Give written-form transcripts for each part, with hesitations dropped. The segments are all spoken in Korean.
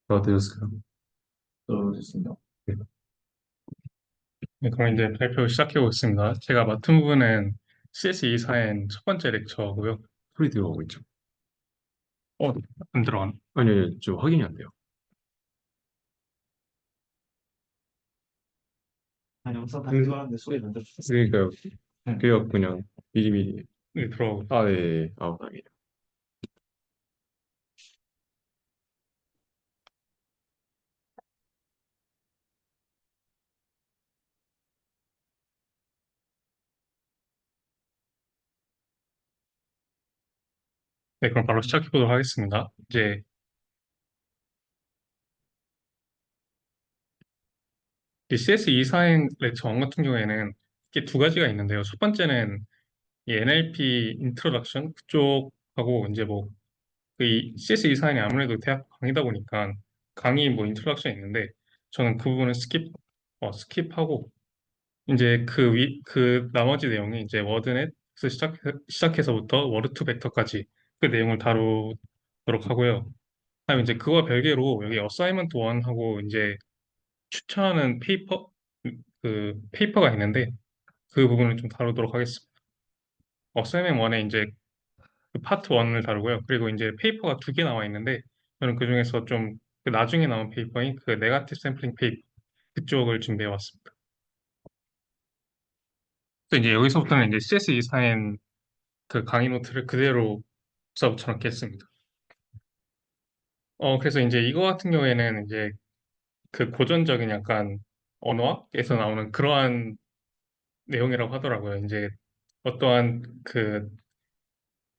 다 되었어요. 됐습니다. 네. 네, 그럼 이제 발표 시작해 보겠습니다. 제가 맡은 부분은 CS24의 첫 번째 렉처고요. 소리 들어가고 있죠? 어, 안 들어간. 아니, 저 확인이 안 돼요. 영상 다 들어가는데 소리 안 들어. 그러니까요. 그래요, 그냥 미리미리. 네, 들어가고. 아, 네. 아, 다행이에요. 네, 그럼 바로 시작해 보도록 하겠습니다. 이제 이 CS24의 렉처 1 같은 경우에는 이게 두 가지가 있는데요. 첫 번째는 이 NLP 인트로덕션 그쪽하고 이제 뭐 이 CS24는 아무래도 대학 강의다 보니까 강의 뭐 인트로덕션이 있는데 저는 그 부분은 스킵하고 이제 그 나머지 내용이 이제 워드넷에서 시작해서부터 워드 투 벡터까지 그 내용을 다루도록 하고요. 다음에 이제 그와 별개로 여기 어사이먼트 1하고 이제 추천하는 그 페이퍼가 있는데 그 부분을 좀 다루도록 하겠습니다. 어사이먼트 1에 이제 그 파트 1을 다루고요. 그리고 이제 페이퍼가 두 개 나와 있는데 저는 그 중에서 좀 그 나중에 나온 페이퍼인 그 네거티브 샘플링 페이퍼 그쪽을 준비해 왔습니다. 그래서 이제 여기서부터는 이제 CS24엔 그 강의 노트를 그대로 써 붙여넣기 했습니다. 그래서 이제 이거 같은 경우에는 이제 그 고전적인 약간 언어학에서 나오는 그러한 내용이라고 하더라고요. 이제 어떠한 그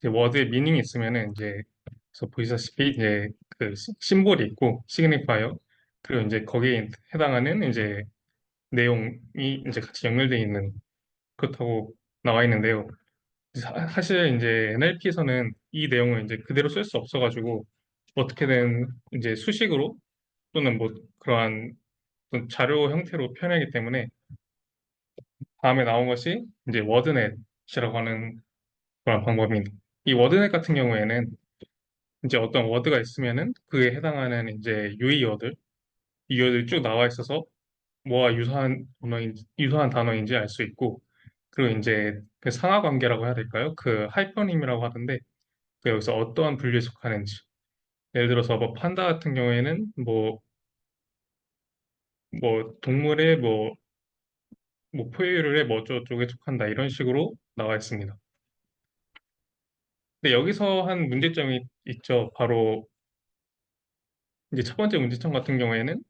이제 워드에 미닝이 있으면은 이제 그래서 보시다시피 이제 그 심볼이 있고 시그니파이어 그리고 이제 거기에 해당하는 이제 내용이 이제 같이 연결되어 있는 그렇다고 나와 있는데요. 사실 이제 NLP에서는 이 내용을 이제 그대로 쓸 수 없어가지고 어떻게든 이제 수식으로 또는 뭐 그러한 어떤 자료 형태로 표현하기 때문에 다음에 나온 것이 이제 워드넷이라고 하는 그런 방법입니다. 이 워드넷 같은 경우에는 이제 어떤 워드가 있으면은 그에 해당하는 이제 유의어들, 이어들이 쭉 나와 있어서 뭐와 유사한 단어인지 알 수 있고, 그리고 이제 그 상하 관계라고 해야 될까요? 그 하이퍼님이라고 하던데, 그 여기서 어떠한 분류에 속하는지. 예를 들어서 뭐 판다 같은 경우에는 뭐 동물의 뭐 포유류의 뭐 어쩌고저쩌고에 속한다 이런 식으로 나와 있습니다. 근데 여기서 한 문제점이 있죠. 바로 이제 첫 번째 문제점 같은 경우에는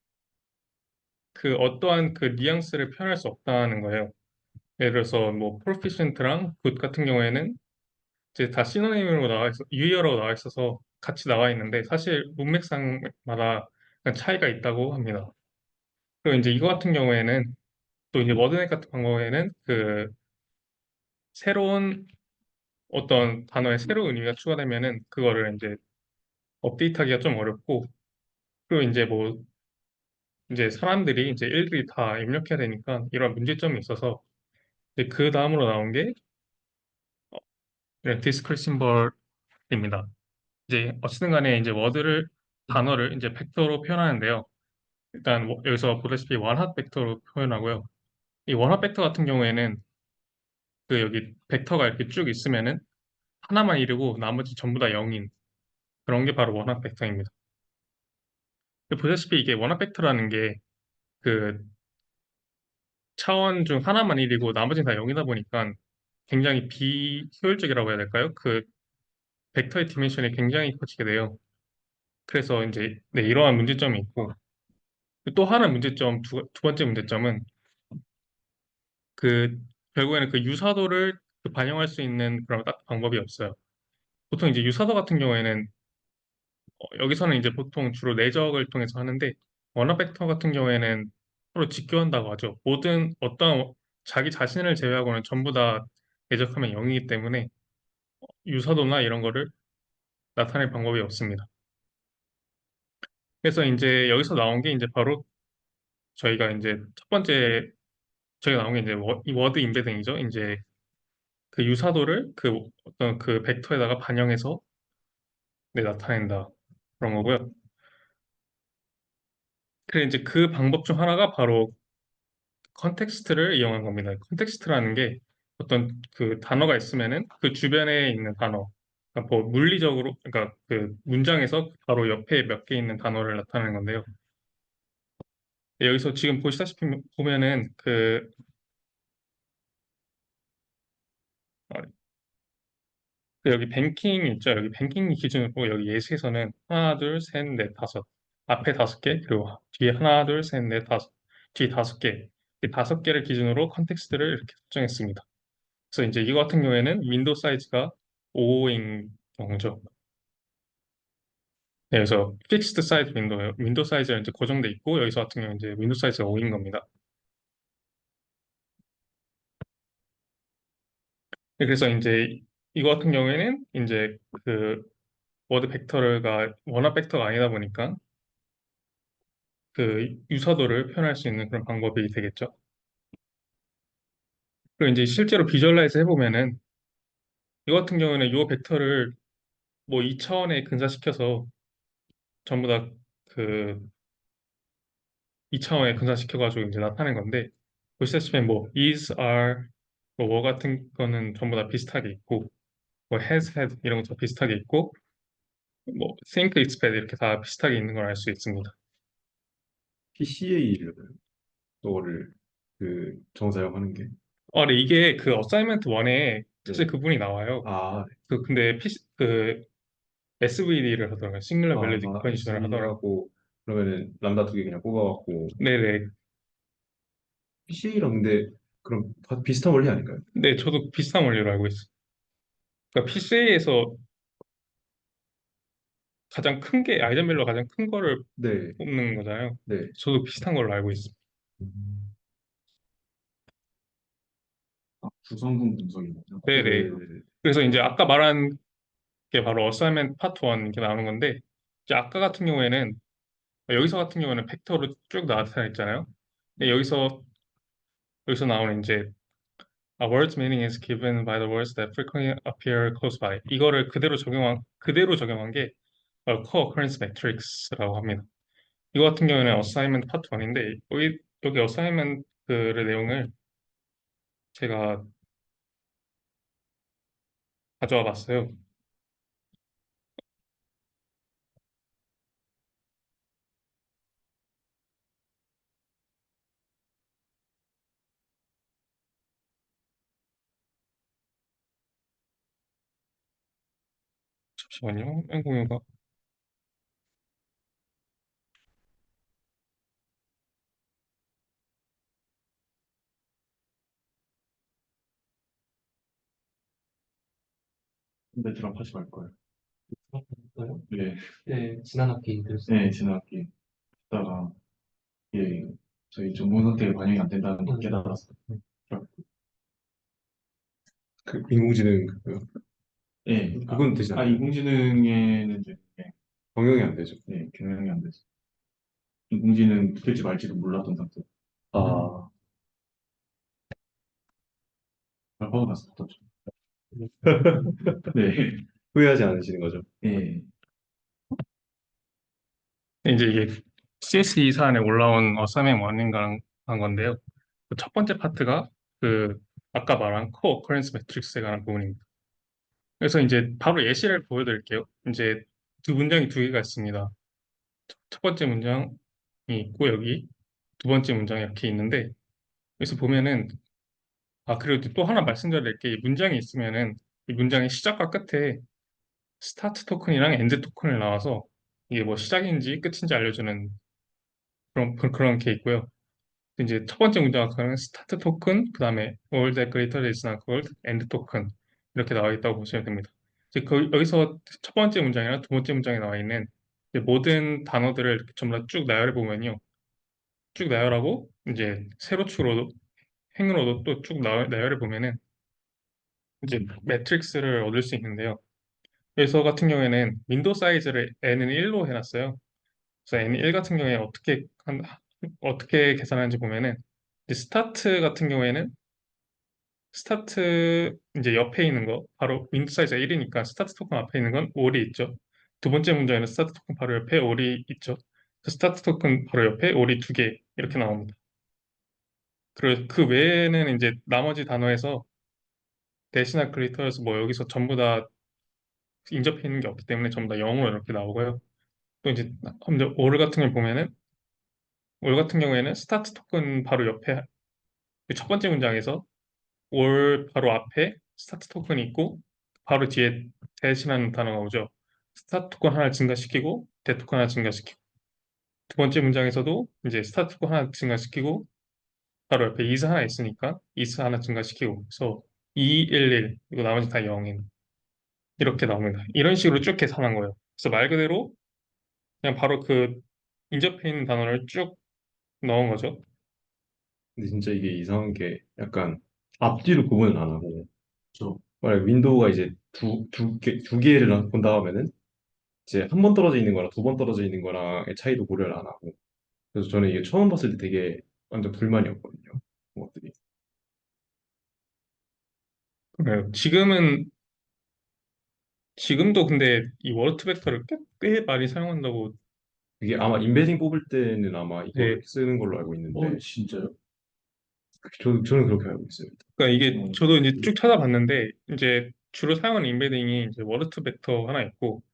그 어떠한 그 뉘앙스를 표현할 수 없다는 거예요. 예를 들어서 뭐 proficient랑 good 같은 경우에는 이제 다 시노님으로 나와 있어 유의어라고 나와 있어서 같이 나와 있는데 사실 문맥상마다 약간 차이가 있다고 합니다. 그리고 이제 이거 같은 경우에는 또 이제 워드넷 같은 경우에는 그 새로운 어떤 단어에 새로운 의미가 추가되면은 그거를 이제 업데이트하기가 좀 어렵고 그리고 이제 뭐 이제 사람들이 이제 일일이 다 입력해야 되니까 이런 문제점이 있어서 이제 그 다음으로 나온 게 디스크릿 심벌입니다. 이제 어쨌든 간에 이제 단어를 이제 벡터로 표현하는데요. 일단 여기서 보다시피 원합 벡터로 표현하고요. 이 원합 벡터 같은 경우에는 그 여기 벡터가 이렇게 쭉 있으면은 하나만 이루고 나머지 전부 다 0인 그런 게 바로 원합 벡터입니다. 보다시피 이게 원합 벡터라는 게 그 차원 중 하나만 1이고 나머지는 다 0이다 보니까 굉장히 비효율적이라고 해야 될까요? 그 벡터의 디멘션이 굉장히 커지게 돼요. 그래서 이제 네, 이러한 문제점이 있고 또 하나 두 번째 문제점은 그 결국에는 그 유사도를 그 반영할 수 있는 그런 딱 방법이 없어요. 보통 이제 유사도 같은 경우에는 여기서는 이제 보통 주로 내적을 통해서 하는데 원어 벡터 같은 경우에는 서로 직교한다고 하죠. 모든 어떤 자기 자신을 제외하고는 전부 다 내적하면 0이기 때문에 유사도나 이런 거를 나타낼 방법이 없습니다. 그래서 이제 여기서 나온 게 이제 바로 저희가 이제 첫 번째 저희가 나온 게 이제 이 워드 임베딩이죠. 이제 그 유사도를 그 어떤 그 벡터에다가 반영해서 네, 나타낸다. 그런 거고요. 그래 이제 그 방법 중 하나가 바로 컨텍스트를 이용한 겁니다. 컨텍스트라는 게 어떤 그 단어가 있으면은 그 주변에 있는 단어, 그러니까 뭐 물리적으로, 그러니까 그 문장에서 바로 옆에 몇 개 있는 단어를 나타내는 건데요. 여기서 지금 보시다시피 보면은 어, 그 여기 뱅킹 있죠? 여기 뱅킹 기준으로 여기 예시에서는 하나, 둘, 셋, 넷, 다섯. 앞에 다섯 개, 그리고 뒤에 하나, 둘, 셋, 넷, 다섯. 뒤에 다섯 개. 이 다섯 개를 기준으로 컨텍스트를 이렇게 설정했습니다. 그래서 이제 이거 같은 경우에는 윈도우 사이즈가 5인 경우죠. 네, 그래서 픽스드 사이즈 윈도우예요. 윈도우 사이즈가 이제 고정돼 있고 여기서 같은 경우는 이제 윈도우 사이즈가 5인 겁니다. 네, 그래서 이제 이거 같은 경우에는 이제 그 워드 벡터가 원합 벡터가 아니다 보니까 그 유사도를 표현할 수 있는 그런 방법이 되겠죠. 그리고 이제 실제로 비주얼라이즈 해보면은 이거 같은 경우는 이 벡터를 뭐 2차원에 근사시켜서 전부 다 그 2차원에 근사시켜가지고 이제 나타낸 건데 보시다시피 뭐 is, are, 뭐 같은 거는 전부 다 비슷하게 있고 뭐 has, had 이런 것도 비슷하게 있고 뭐 think, expect 이렇게 다 비슷하게 있는 걸 알 수 있습니다. PCA를 그거를 그 정사용하는 게. 근데 이게 그 어사이먼트 1에 사실 네. 그 부분이 나와요. 아, 근데 그 SVD를 하더라고요. 싱글러 밸리드 디커니션을 하더라고요. SV하고 그러면은 람다 두 개 그냥 뽑아갖고 네네. PCA랑 근데 그럼 비슷한 원리 아닌가요? 네, 저도 비슷한 원리로 알고 있어요. 그러니까 PCA에서 가장 큰 게, 아이젠벨로 가장 큰 거를 네, 뽑는 거잖아요. 네. 저도 비슷한 걸로 알고 있습니다. 음. 구성분 분석인 거죠? 네네. 네네네. 그래서 이제 아까 말한 게 바로 어사이먼트 파트 1 이렇게 나오는 건데, 이제 아까 같은 경우에는, 여기서 같은 경우에는 벡터로 쭉 나타냈잖아요. 근데 여기서 나오는 이제, A word's meaning is given by the words that frequently appear close by. 이거를 그대로 적용한 게 co-occurrence matrix라고 합니다. 이거 같은 경우는 어사이먼트 파트 1인데 여기 어사이먼트의 내용을 제가 가져와 봤어요. 잠시만요. 공유가 근데 드랍하지 말 거예요. 있어요? 네, 네, 지난 학기 들었어요. 네, 지난 학기 듣다가 예, 저희 전문 선택에 반영이 안 된다는 걸 음. 깨달았어요. 그 인공지능 그거요? 네, 그건 되지 않아요? 인공지능에는 이제 경영이 안 되죠. 네, 경영이 안 되죠. 인공지능 될지 말지도 몰랐던 상태. 아, 알파고 나서 붙었죠. 네, 후회하지 않으시는 거죠? 네. 이제 이게 CS2 사안에 올라온 어사이먼트 원인가 한 건데요. 그첫 번째 파트가 그 아까 말한 co-occurrence matrix에 관한 부분입니다. 그래서 이제 바로 예시를 보여드릴게요. 이제 두 문장이 두 개가 있습니다. 첫 번째 문장이 있고 여기 두 번째 문장이 이렇게 있는데 여기서 보면은 그리고 또 하나 말씀드릴 게 이 문장이 있으면은 이 문장의 시작과 끝에 스타트 토큰이랑 엔드 토큰을 나와서 이게 뭐 시작인지 끝인지 알려주는 그런 게 있고요. 이제 첫 번째 문장 아까는 스타트 토큰, 그 다음에 all that greater is not gold, end 토큰 이렇게 나와 있다고 보시면 됩니다. 이제 여기서 첫 번째 문장이나 두 번째 문장에 나와 있는 이제 모든 단어들을 이렇게 전부 다 쭉 나열해 보면요. 쭉 나열하고 이제 세로축으로도 행으로도 또 쭉 나열해 보면은 이제 매트릭스를 얻을 수 있는데요. 여기서 같은 경우에는 윈도우 사이즈를 n은 1로 해놨어요. 그래서 n 1 같은 경우에 어떻게 계산하는지 보면은 이제 스타트 같은 경우에는 스타트 이제 옆에 있는 거 바로 윈도우 사이즈가 1이니까 스타트 토큰 앞에 있는 건 all이 있죠. 두 번째 문제에는 스타트 토큰 바로 옆에 all이 있죠. 그 스타트 토큰 바로 옆에 오리 두 개 이렇게 나옵니다. 그리고 그 외에는 이제 나머지 단어에서 대시나 그리터에서 뭐 여기서 전부 다 인접해 있는 게 없기 때문에 전부 다 영어로 이렇게 나오고요. 또 이제 올 같은 걸 보면은 올 같은 경우에는 스타트 토큰 바로 옆에 그첫 번째 문장에서 올 바로 앞에 스타트 토큰이 있고 바로 뒤에 대신하는 단어가 오죠. 스타트 토큰 하나 증가시키고 대 토큰 하나 증가시키고 두 번째 문장에서도 이제 스타트 토큰 하나 증가시키고 바로 옆에 이스 하나 있으니까 이스 하나 증가시키고 그래서 211 이거 나머지 다 0인 이렇게 나옵니다. 이런 식으로 쭉 계산한 거예요. 그래서 말 그대로 그냥 바로 그 인접해 있는 단어를 쭉 넣은 거죠. 근데 진짜 이게 이상한 게 약간 앞뒤로 구분을 안 하고 만약 윈도우가 이제 두 개를 본다 하면은 이제 한 번 떨어져 있는 거랑 두 번 떨어져 있는 거랑의 차이도 고려를 안 하고 그래서 저는 이게 처음 봤을 때 되게 완전 불만이었거든요. 그런 것들이. 네, 지금도 근데 이 워드 벡터를 꽤 많이 사용한다고. 이게 아마 인베딩 뽑을 때는 아마 네, 이걸 쓰는 걸로 알고 있는데 진짜요? 저는 그렇게 알고 있어요. 그러니까 이게 저도 이제 쭉 찾아봤는데 이제 주로 사용하는 인베딩이 이제 워드 벡터 하나 있고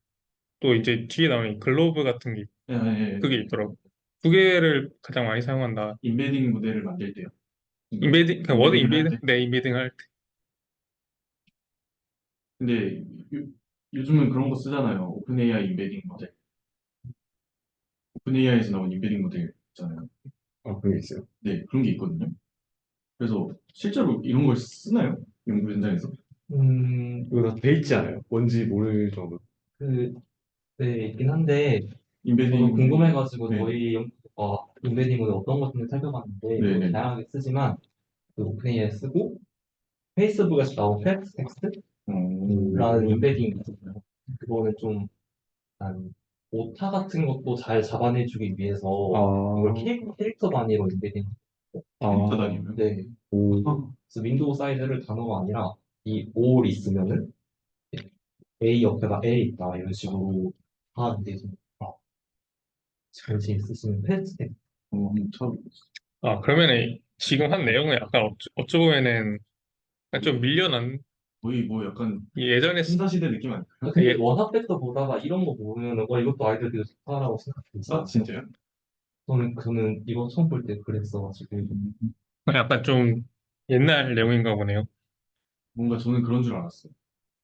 또 이제 뒤에 나오는 이 글로브 같은 게 예, 예, 예. 그게 있더라고. 두 개를 가장 많이 사용한다. 인베딩 모델을 만들 때요. 그러니까 워드 인베딩을 할 인베딩, 때. 네, 인베딩 할 때. 근데 요즘은 그런 거 쓰잖아요. 오픈 AI 인베딩 모델. 오픈 AI에서 나온 인베딩 모델 있잖아요. 아, 그런 게 있어요. 네, 그런 게 있거든요. 그래서 실제로 이런 걸 쓰나요? 연구 현장에서? 이거 다 돼 있지 않아요? 뭔지 모를 정도. 그, 네, 있긴 한데, 인베딩 저도 궁금해가지고 네. 저희 인베딩을 어떤 것인지 살펴봤는데, 네, 네. 다양하게 쓰지만, 그 오픈AI 쓰고, 페이스북에서 나온 텍스트라는 인베딩이 있었어요. 그거는 좀, 한, 오타 같은 것도 잘 잡아내주기 위해서, 이걸 캐릭터 단위로 인베딩. 캐릭터 단위로요? 네. 오. 그래서 윈도우 사이즈를 단어가 아니라, 이 all 있으면은, A 옆에가 A 있다, 이런 식으로 하는데, 관심 있으시면 패스트. 처음. 그러면은 지금 한 내용은 약간 어찌 보면은 약간 좀 밀려난 거의 뭐 약간 예전에 신사시대 느낌 아닐까요? 근데 예, 원합 벡터 보다가 이런 거 보면 이것도 아이디어 되게 좋다라고 생각했어요. 아, 진짜요? 저는 이거 처음 볼 때 그랬어가지고 약간 좀 옛날 내용인가 보네요. 뭔가 저는 그런 줄 알았어요.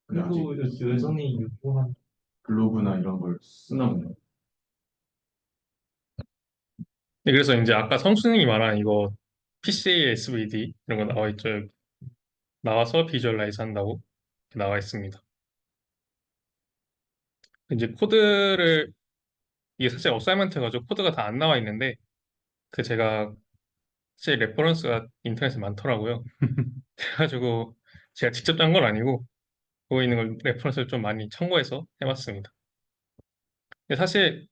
근데 아직 그리고 여전히 유효한 글로브나 이런 걸 쓰나 보네요. 네, 그래서 이제 아까 성수님이 말한 이거 PCA SVD 이런 거 나와 있죠. 여기. 나와서 비주얼라이즈 한다고 이렇게 나와 있습니다. 이제 코드를 이게 사실 어사이먼트 가지고 코드가 다 안 나와 있는데 그 제가 사실 레퍼런스가 인터넷에 많더라고요. 그래가지고 제가 직접 짠 건 아니고 거기 있는 걸 레퍼런스를 좀 많이 참고해서 해봤습니다. 근데 사실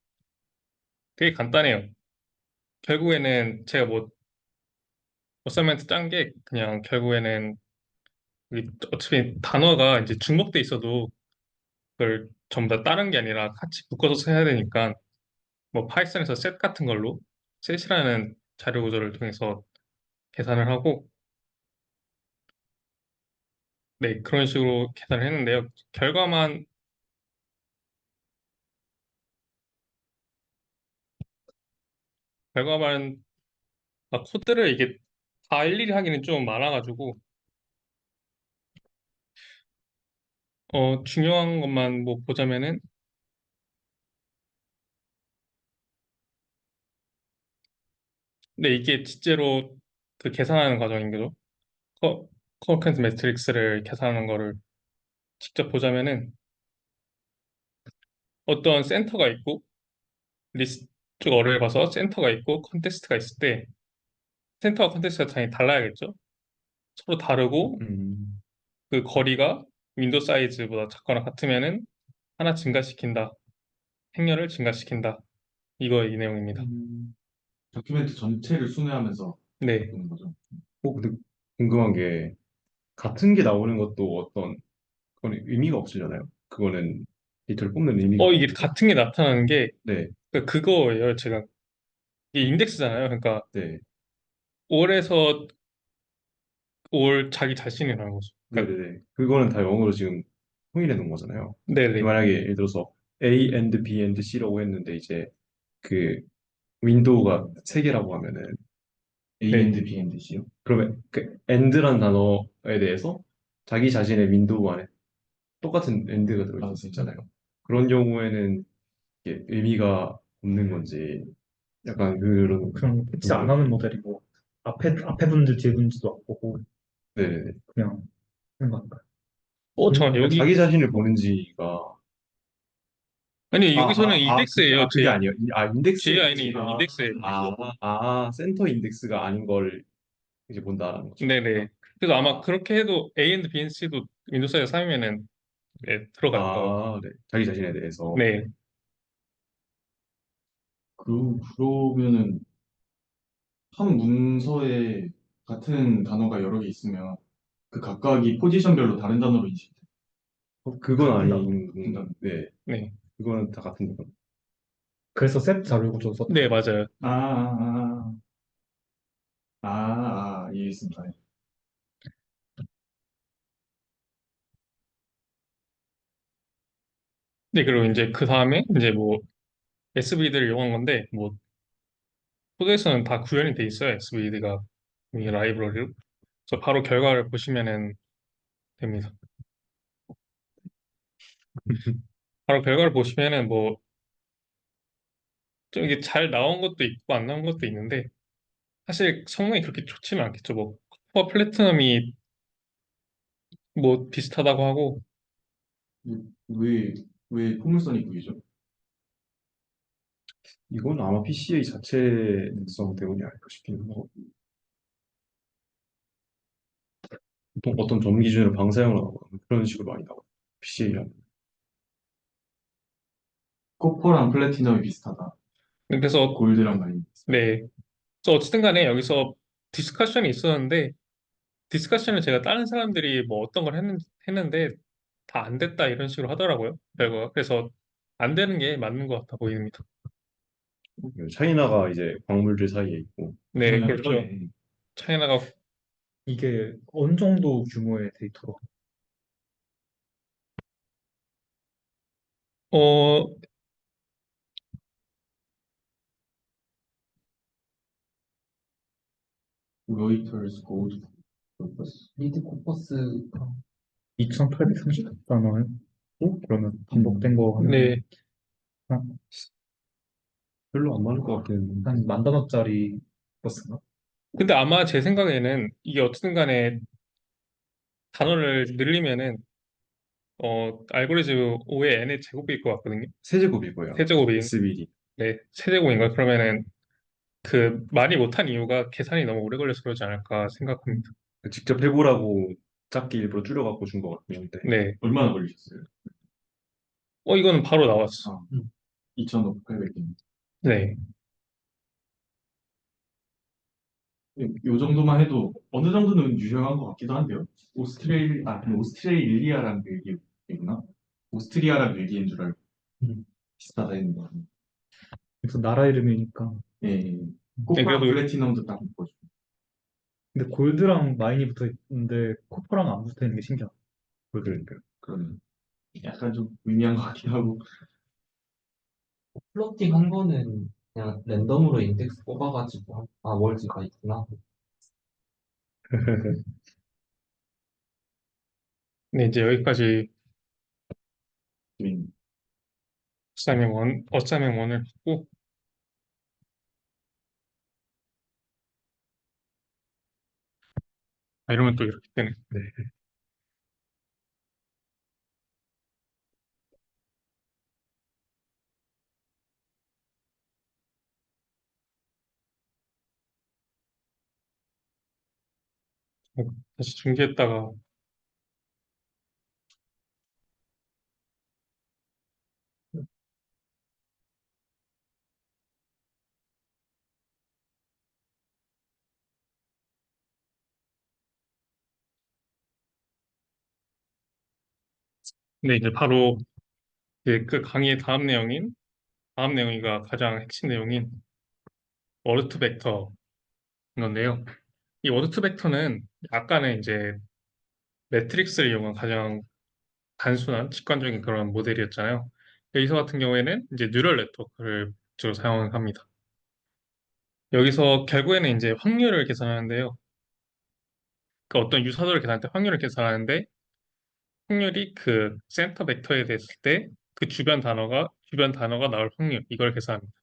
되게 간단해요. 결국에는 제가 뭐 어사이먼트 짠 게 그냥 결국에는 어차피 단어가 이제 중복돼 있어도 그걸 전부 다 다른 게 아니라 같이 묶어서 써야 되니까 뭐 파이썬에서 셋 같은 걸로 셋이라는 자료 구조를 통해서 계산을 하고 네 그런 식으로 계산을 했는데요. 결과만 결과만 코드를 이게 다 일일이 하기는 좀 많아가지고 중요한 것만 뭐 보자면은 근데 이게 실제로 그 계산하는 과정인 거죠. 커컨텐츠 매트릭스를 계산하는 거를 직접 보자면은 어떤 센터가 있고 리스트 어를 봐서 센터가 있고 컨텍스트가 있을 때 센터와 컨텍스트가 당연히 달라야겠죠. 서로 다르고 음. 그 거리가 윈도우 사이즈보다 작거나 같으면은 하나 증가시킨다. 행렬을 증가시킨다. 이거 이 내용입니다. 다큐멘트 전체를 순회하면서 네. 보는 거죠. 근데 궁금한 게 같은 게 나오는 것도 어떤 그건 의미가 없으려나요? 그거는 데이터를 뽑는 의미가 이게 없고. 같은 게 나타나는 게 네. 그거예요. 제가 이게 인덱스잖아요. 그러니까 네. 올에서 올 자기 자신이라는 거죠. 그러니까 네네네. 그거는 다 영어로 지금 통일해 놓은 거잖아요. 네네. 만약에 예를 들어서 A and B and C라고 했는데 이제 그 윈도우가 세 개라고 하면은 A 네. and B and C요? 그러면 그 and란 단어에 대해서 자기 자신의 윈도우 안에 똑같은 and가 들어있을 수 있잖아요. 그런 경우에는 이게 의미가 없는 건지 약간 그런 그냥 패치 안 하는 모델이고 앞에 분들 뒤에 분들도 안 보고 네네네. 그냥 하는 거 같아요. 잠깐 여기 자기 자신을 보는지가 아니 여기서는 인덱스예요. 그게 아니에요. 인덱스 GI는 인덱스예요. 센터 인덱스가 아닌 걸 이제 본다라는 거죠. 네네. 그래서 아마 그렇게 해도 A and B and C도 윈도우사에 3이면은 네, 들어갈 거. 네. 자기 자신에 대해서. 네. 그러면은 한 문서에 같은 단어가 여러 개 있으면 그 각각이 포지션별로 다른 단어로 인식돼요. 그건 같은 단어. 네. 네. 그거는 다 같은 거. 그래서 셋 자료 구조 썼 네, 맞아요. 이해했습니다. 네, 그리고 이제 그 다음에 이제 뭐 SVD를 이용한 건데 뭐 코드에서는 다 구현이 돼 있어요. SVD가 이 라이브러리로. 그래서 바로 결과를 보시면은 됩니다. 바로 결과를 보시면은 뭐 좀 이게 잘 나온 것도 있고 안 나온 것도 있는데 사실 성능이 그렇게 좋지는 않겠죠. 뭐 코어 플래티넘이 뭐 비슷하다고 하고 왜, 왜 포물선이 구이죠? 이건 아마 PCA 자체 특성 때문이 아닐까 싶긴 하고 보통 어떤 점 기준으로 방사형을 나오거나 그런 식으로 많이 나와요. PCA랑. 코퍼랑 플래티넘이 비슷하다. 그래서 골드랑 많이 비슷하다. 네. 그래서 어쨌든 간에 여기서 디스커션이 있었는데 디스커션을 제가 다른 사람들이 뭐 어떤 걸 했는데 다 안 됐다 이런 식으로 하더라고요. 결과가. 그래서 안 되는 게 맞는 것 같아 보입니다. 차이나가 이제 광물들 사이에 있고 네, 그렇죠. 차이나가 이게 어느 정도 규모의 데이터로 어 로이터스 골드 코퍼스. 리드 코퍼스 2830단어예요? 그러면 반복된 거 하면 네. 별로 안 많을 것 같긴 했는데 한 10,000단어짜리 코퍼스인가? 근데 아마 제 생각에는 이게 어쨌든 간에 단어를 늘리면은 알고리즘 5의 n의 제곱일 것 같거든요. 세제곱이고요. 세제곱인 SBD. 네, 세제곱인가? 그러면은 그 많이 못한 이유가 계산이 너무 오래 걸려서 그러지 않을까 생각합니다. 직접 해보라고 작게 일부러 줄여갖고 준 것 같긴 한데 네. 얼마나 걸리셨어요? 이거는 바로 나왔어. 2,500개. 네. 요 정도만 해도 어느 정도는 유효한 것 같기도 한데요. 근데 오스트레일리아란 얘기구나. 오스트리아란 얘기인 줄 알고 음. 비슷하다 했는데. 그래서 나라 이름이니까. 예, 예. 네, 코퍼랑 그래도 플래티넘도 딱 묶어줘. 근데 골드랑 마인이 붙어 있는데 코퍼랑 안 붙어 있는 게 신기하다. 그러니까요. 그러면 약간 좀 의미한 것 같기도 하고. 플로팅 한 거는 그냥 랜덤으로 인덱스 뽑아가지고 월즈가 있구나. 네, 이제 여기까지 음, 어사이먼 원을 받고 이러면 또 이렇게 되네. 네. 다시 중계했다가 네, 이제 바로 그 강의의 다음 내용인 다음 내용이가 가장 핵심 내용인 워드 투 벡터인 건데요. 이 워드 투 벡터는 아까는 이제 매트릭스를 이용한 가장 단순한 직관적인 그런 모델이었잖아요. 여기서 같은 경우에는 이제 뉴럴 네트워크를 주로 사용합니다. 여기서 결국에는 이제 확률을 계산하는데요. 그 어떤 유사도를 계산할 때 확률을 계산하는데 확률이 그 센터 벡터에 됐을 때 그 주변 단어가 나올 확률 이걸 계산합니다.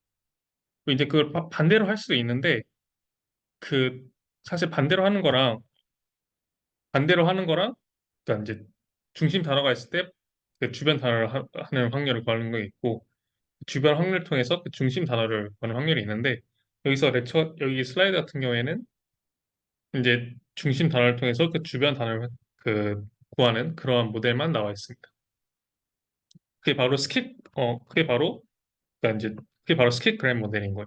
그리고 이제 그걸 반대로 할 수도 있는데 그 사실 반대로 하는 거랑 그러니까 이제 중심 단어가 있을 때 그 주변 단어를 하는 확률을 구하는 거 있고 주변 확률을 통해서 그 중심 단어를 구하는 확률이 있는데 여기 슬라이드 같은 경우에는 이제 중심 단어를 통해서 그 주변 단어를 그 구하는 그러한 모델만 나와 있습니다. 그게 바로 그러니까 이제 그게 바로 스킷그램 모델인 거예요.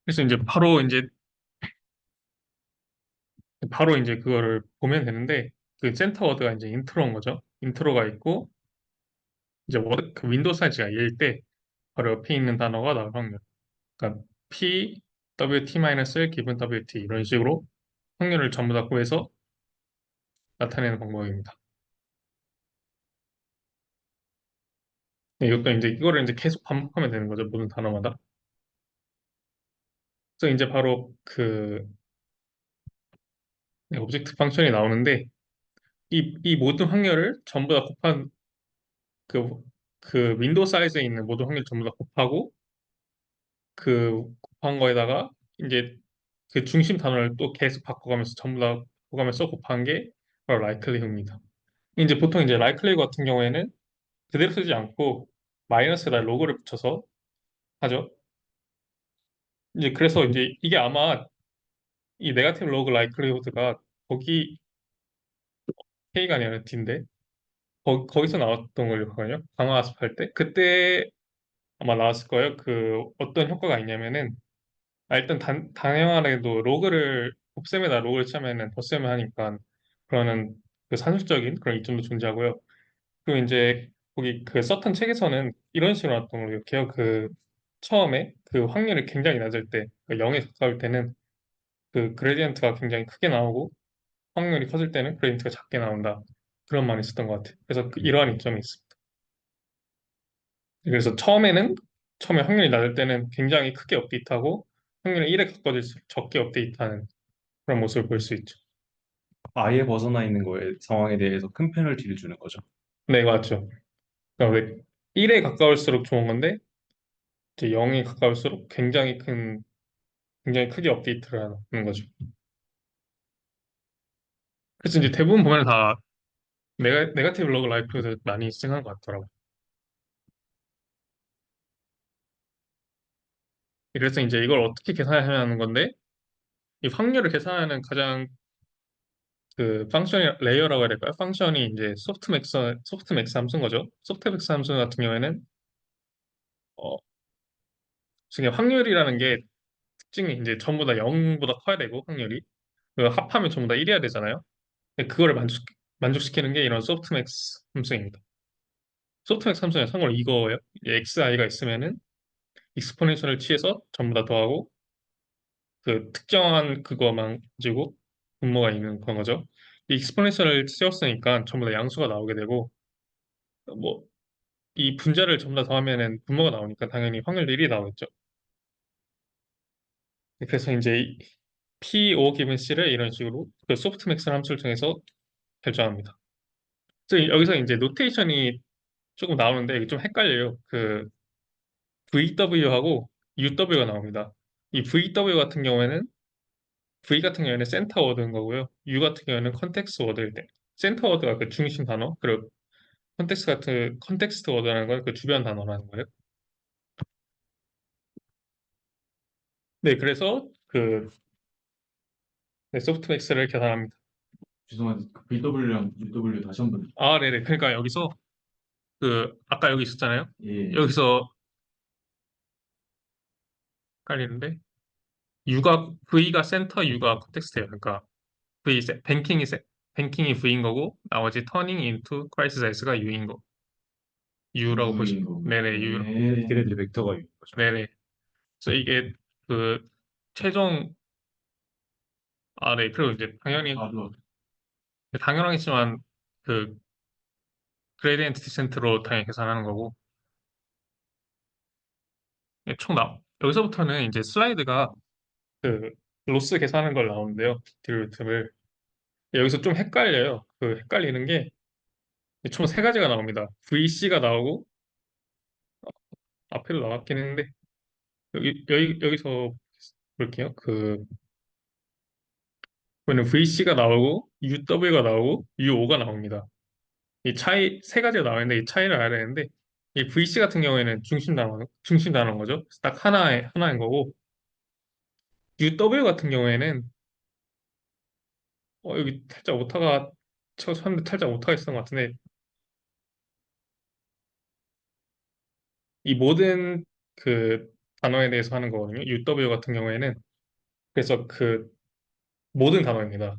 그래서 이제 바로 이제 그거를 보면 되는데 그 센터 워드가 이제 인트로인 거죠. 인트로가 있고 이제 그 윈도우 사이즈가 1일 때 바로 옆에 있는 단어가 나올 확률. 그러니까 P, WT-1 기분 WT 이런 식으로 확률을 전부 다 구해서 나타내는 방법입니다. 네, 이것도 이제 이거를 이제 계속 반복하면 되는 거죠. 모든 단어마다. 그래서 이제 바로 그 오브젝트 펑션이 나오는데 이 모든 확률을 전부 다 곱한 그, 그 윈도우 사이즈에 있는 모든 확률 전부 다 곱하고 그 곱한 거에다가 이제 그 중심 단어를 또 계속 바꿔가면서 전부 다 바꿔가면서 곱한 게 바로 likelihood입니다. 이제 보통 이제 likelihood 같은 경우에는 그대로 쓰지 않고 마이너스에다 로그를 붙여서 하죠. 이제 그래서 이제 이게 아마 이 네가티브 로그 likelihood가 거기 K가 아니라 D인데 거기서 나왔던 걸거든요. 강화 학습할 때 그때 아마 나왔을 거예요. 그 어떤 효과가 있냐면은 일단 당연하게도 곱셈에다 로그를 치면은 덧셈을 하니까 그러는 그 산술적인 그런 이점도 존재하고요. 그리고 이제 거기 그 썼던 책에서는 이런 식으로 나왔던 걸로 기억해요. 그 처음에 그 확률이 굉장히 낮을 때, 그 0에 가까울 때는 그 그레디언트가 굉장히 크게 나오고 확률이 커질 때는 그레디언트가 작게 나온다. 그런 말이 있었던 것 같아요. 그래서 이러한 이점이 있습니다. 그래서 처음에 확률이 낮을 때는 굉장히 크게 업데이트하고 확률이 1에 가까워질수록 적게 업데이트하는 그런 모습을 볼 수 있죠. 아예 벗어나 있는 거에 상황에 대해서 큰 페널티를 주는 거죠. 네, 맞죠. 그러니까 왜 1에 가까울수록 좋은 건데 이제 0에 가까울수록 굉장히 크게 업데이트를 하는 거죠. 그래서 이제 대부분 보면 다 네가티브 로그 라이프를 많이 생각한 것 같더라고요. 그래서 이제 이걸 어떻게 계산해야 하는 건데 이 확률을 계산하는 가장 그 펑션이 레이어라고 해야 될까요? 펑션이 이제 소프트맥스 함수인 거죠. 소프트맥스 함수 같은 경우에는 어, 지금 확률이라는 게 특징이 이제 전부 다 0보다 커야 되고 확률이 그 합하면 전부 다 1이어야 되잖아요. 근데 그거를 만족시키는 게 이런 소프트맥스 함수입니다. 소프트맥스 함수는 참고로 이거예요. xi가 있으면은 익스포넨셜을 취해서 전부 다 더하고 그 특정한 그거만 가지고 분모가 있는 그런 거죠. 이 익스포넨셜을 채웠으니까 전부 다 양수가 나오게 되고 뭐 이 분자를 전부 다 더하면은 분모가 나오니까 당연히 확률도 1이 나오겠죠. 그래서 이제 P5 기분 C를 이런 식으로 그 소프트맥스 함수를 통해서 결정합니다. 그래서 여기서 이제 노테이션이 조금 나오는데 이게 좀 헷갈려요. 그 VW하고 UW가 나옵니다. 이 V 같은 경우에는 센터 워드인 거고요. U 같은 경우에는 컨텍스트 워드일 때. 센터 워드가 그 중심 단어, 그리고 컨텍스트 워드라는 건 그 주변 단어라는 거예요. 네, 그래서 그 소프트맥스를 계산합니다. 죄송한데 그 BW랑 UW 다시 한번. 아, 네네. 그러니까 여기서 그 아까 여기 있었잖아요. 예. 여기서 헷갈리는데 V가 센터, U가 컨텍스트예요. 그러니까 V 뱅킹이 V인 거고 나머지 터닝 인투 크라이시스 S가 U인 거. U라고 U인 거고. 네네, U. 걔네들이 벡터가 있는 거죠. 네네. 그래서 이게 그 최종, 네. 그리고 이제 나도 당연하겠지만 그 그레디엔트 디센트로 당연히 계산하는 거고, 여기서부터는 이제 슬라이드가 그 로스 계산하는 걸 나오는데요. 디루트를. 여기서 좀 헷갈려요. 그 헷갈리는 게 총 세 가지가 나옵니다. VC가 나오고, 앞에도 나왔긴 했는데, 여기서 볼게요. 보면 VC가 나오고, UW가 나오고, UO가 나옵니다. 이 차이, 세 가지가 나오는데, 이 차이를 알아야 되는데, 이 VC 같은 경우에는 중심 단어인 거죠. 딱 하나인 거고, UW 같은 경우에는, 여기 살짝 오타가, 쳤는데 살짝 오타가 있었던 것 같은데, 이 모든 그 단어에 대해서 하는 거거든요. UW 같은 경우에는. 그래서 그 모든 단어입니다.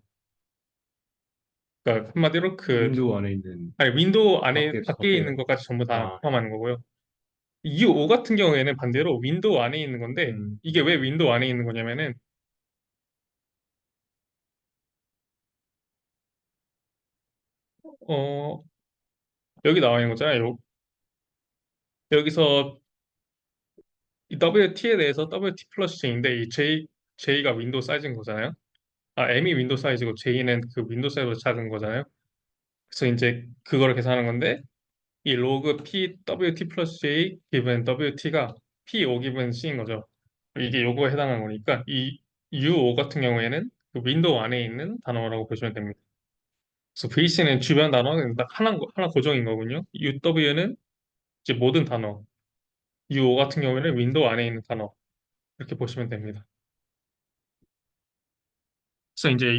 그러니까 한마디로 윈도우 안에 있는 아니, 윈도우 안에 밖에 밖에 있는 것까지 전부 다 아, 포함하는 거고요. U5 같은 경우에는 반대로 윈도우 안에 있는 건데, 음, 이게 왜 윈도우 안에 있는 거냐면은, 어, 여기 나와 있는 거잖아요. 여기서 이 WT에 대해서 WT 플러스 J인데, 이 J가 윈도우 사이즈인 거잖아요. M이 윈도우 사이즈고 J는 그 윈도우 사이즈보다 작은 거잖아요. 그래서 이제 그거를 계산하는 건데, 이 로그 PWT 플러스 J 기분 WT가 P5 기분 C인 거죠. 이게 요거에 해당하는 거니까 이 U5 같은 경우에는 그 윈도우 안에 있는 단어라고 보시면 됩니다. 그래서 VC는 주변 단어는 딱 하나 고정인 거군요. UW는 이제 모든 단어, U5 같은 경우에는 윈도우 안에 있는 단어 이렇게 보시면 됩니다. 그래서 이제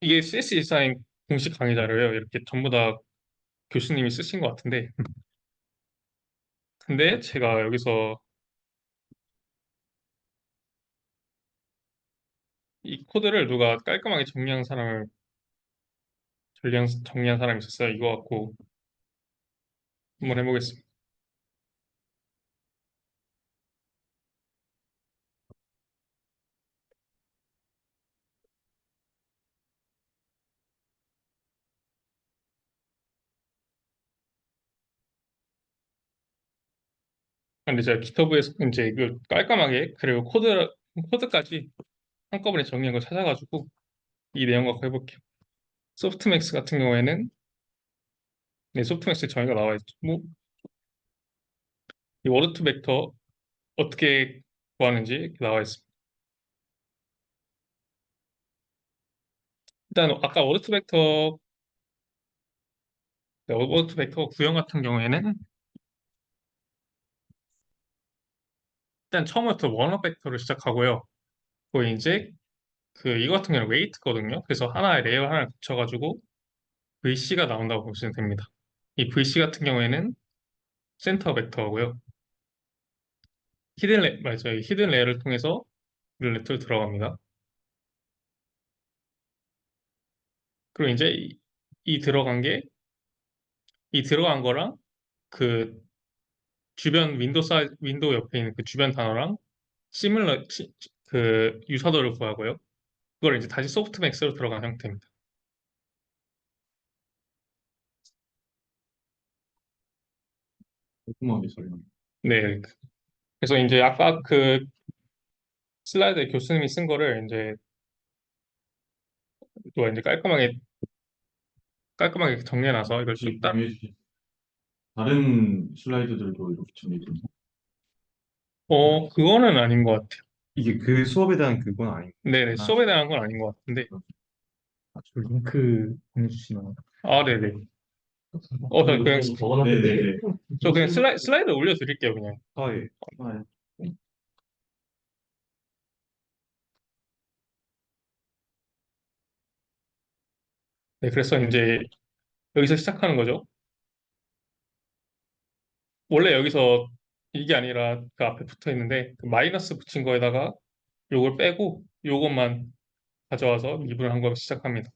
이게 CS 디자인 공식 강의 자료예요. 이렇게 전부 다 교수님이 쓰신 것 같은데, 근데 제가 여기서 이 코드를 누가 깔끔하게 정리한 사람이 있었어요. 이거 갖고 한번 해보겠습니다. 근데 제가 GitHub에서 이제 이걸 깔끔하게 그리고 코드까지 한꺼번에 정리한 걸 찾아가지고 이 내용 갖고 해볼게요. 소프트맥스 같은 경우에는 네, 소프트맥스 정의가 나와 있죠. 뭐, 이 워드 투 벡터 어떻게 구하는지 이렇게 나와 있습니다. 일단 아까 워드 투 벡터 구형 같은 경우에는 일단 처음부터 원어 벡터를 시작하고요. 그리고 이제 이거 같은 경우는 웨이트거든요. 그래서 하나의 레이어 하나를 붙여가지고 VC가 나온다고 보시면 됩니다. 이 VC 같은 경우에는 센터 벡터고요. 맞아요. 히든 레이어를 통해서 룰렛으로 들어갑니다. 그리고 이제 이 들어간 게, 이 들어간 거랑 그 주변 윈도우 옆에 있는 그 주변 단어랑 그 유사도를 구하고요. 그걸 이제 다시 소프트맥스로 들어간 형태입니다. 꼼꼼하게 설명. 네. 그래서 이제 아까 그 슬라이드에 교수님이 쓴 거를 이제 또 이제 깔끔하게 정리해놔서 이걸 혹시 좀 딱, 공유해 주실 다른 슬라이드들도 이렇게 정리되나요? 그거는 아닌 것 같아요. 이게 그 수업에 대한 그건 네네. 아니구나. 수업에 대한 건 아닌 것 같은데. 저 링크 보내주시면. 네네. 저 이거 그냥, 좀 적어놨는데 네네네. 저 그냥 슬라이드 올려드릴게요, 그냥. 예. 아, 예. 네, 그래서 이제 여기서 시작하는 거죠. 원래 여기서 이게 아니라 그 앞에 붙어 있는데 그 마이너스 붙인 거에다가 요걸 빼고 요것만 가져와서 미분을 한 거 시작합니다.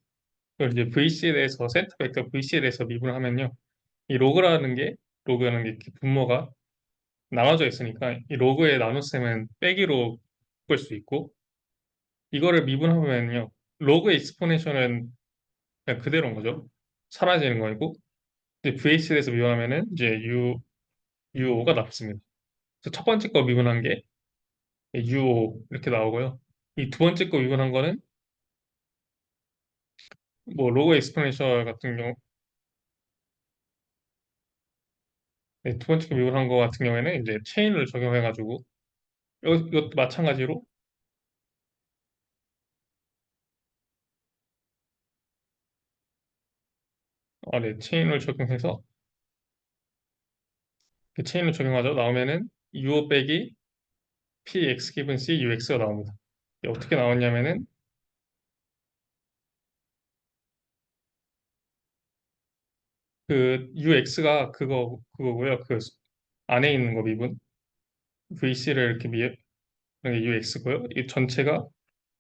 그리고 이제 VC에 대해서 센터 벡터 VC에 대해서 미분을 하면요. 이 로그라는 게 이렇게 분모가 나눠져 있으니까 이 로그의 나눗셈은 빼기로 바꿀 수 있고 이거를 미분하면요. 로그 익스포넨셜은 그냥 그대로인 거죠. 사라지는 거이고 이제 VH에 대해서 미분하면은 이제 UO가 남습니다. 그래서 첫 번째 거 미분한 게 UO 이렇게 나오고요. 이 두 번째 거 미분한 거는 뭐 로그 익스포넨셜 같은 경우 두 번째 거 미분한 거 같은 경우에는 이제 체인을 적용해가지고 이것도 마찬가지로 네, 체인을 적용해서 그 체인을 적용하죠. 나오면은 UO 빼기 PX 기분 C UX가 나옵니다. 이게 어떻게 나왔냐면은 그 UX가 그거고요. 그 안에 있는 거 미분 VC를 이렇게 미는 게 UX고요. 이 전체가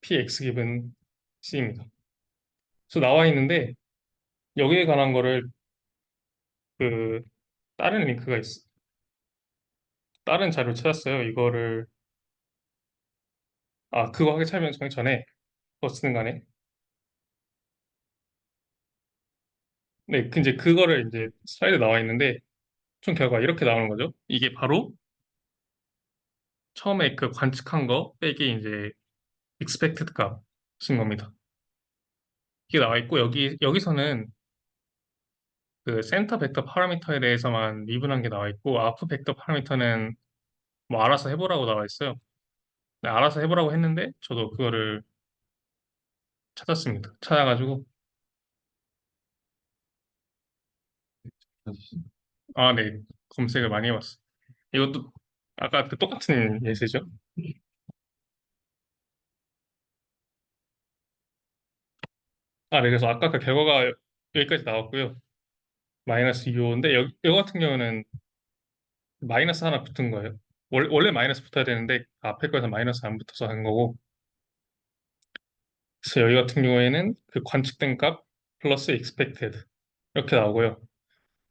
PX 기분 C입니다. 그래서 나와 있는데 여기에 관한 거를 그 다른 링크가 다른 자료를 찾았어요. 이거를 그거 하기 설명 전에 그거 쓰는 간에 네, 이제 그거를 이제 슬라이드 나와 있는데 총 결과 이렇게 나오는 거죠. 이게 바로 처음에 그 관측한 거 빼기 이제 expected 값인 겁니다. 이게 나와 있고 여기서는 그 센터 벡터 파라미터에 대해서만 미분한 게 나와 있고 아웃풋 벡터 파라미터는 뭐 알아서 해보라고 나와 있어요. 네, 알아서 해보라고 했는데 저도 그거를 찾았습니다. 찾아가지고 네, 검색을 많이 해봤어요. 이것도 아까 그 똑같은 예제죠. 네, 그래서 아까 그 결과가 여기까지 나왔고요. 마이너스 2호인데 이거 같은 경우는 마이너스 하나 붙은 거예요. 원래 마이너스 붙어야 되는데 앞에 거에서 마이너스 안 붙어서 한 거고. 그래서 여기 같은 경우에는 그 관측된 값 플러스 expected 이렇게 나오고요.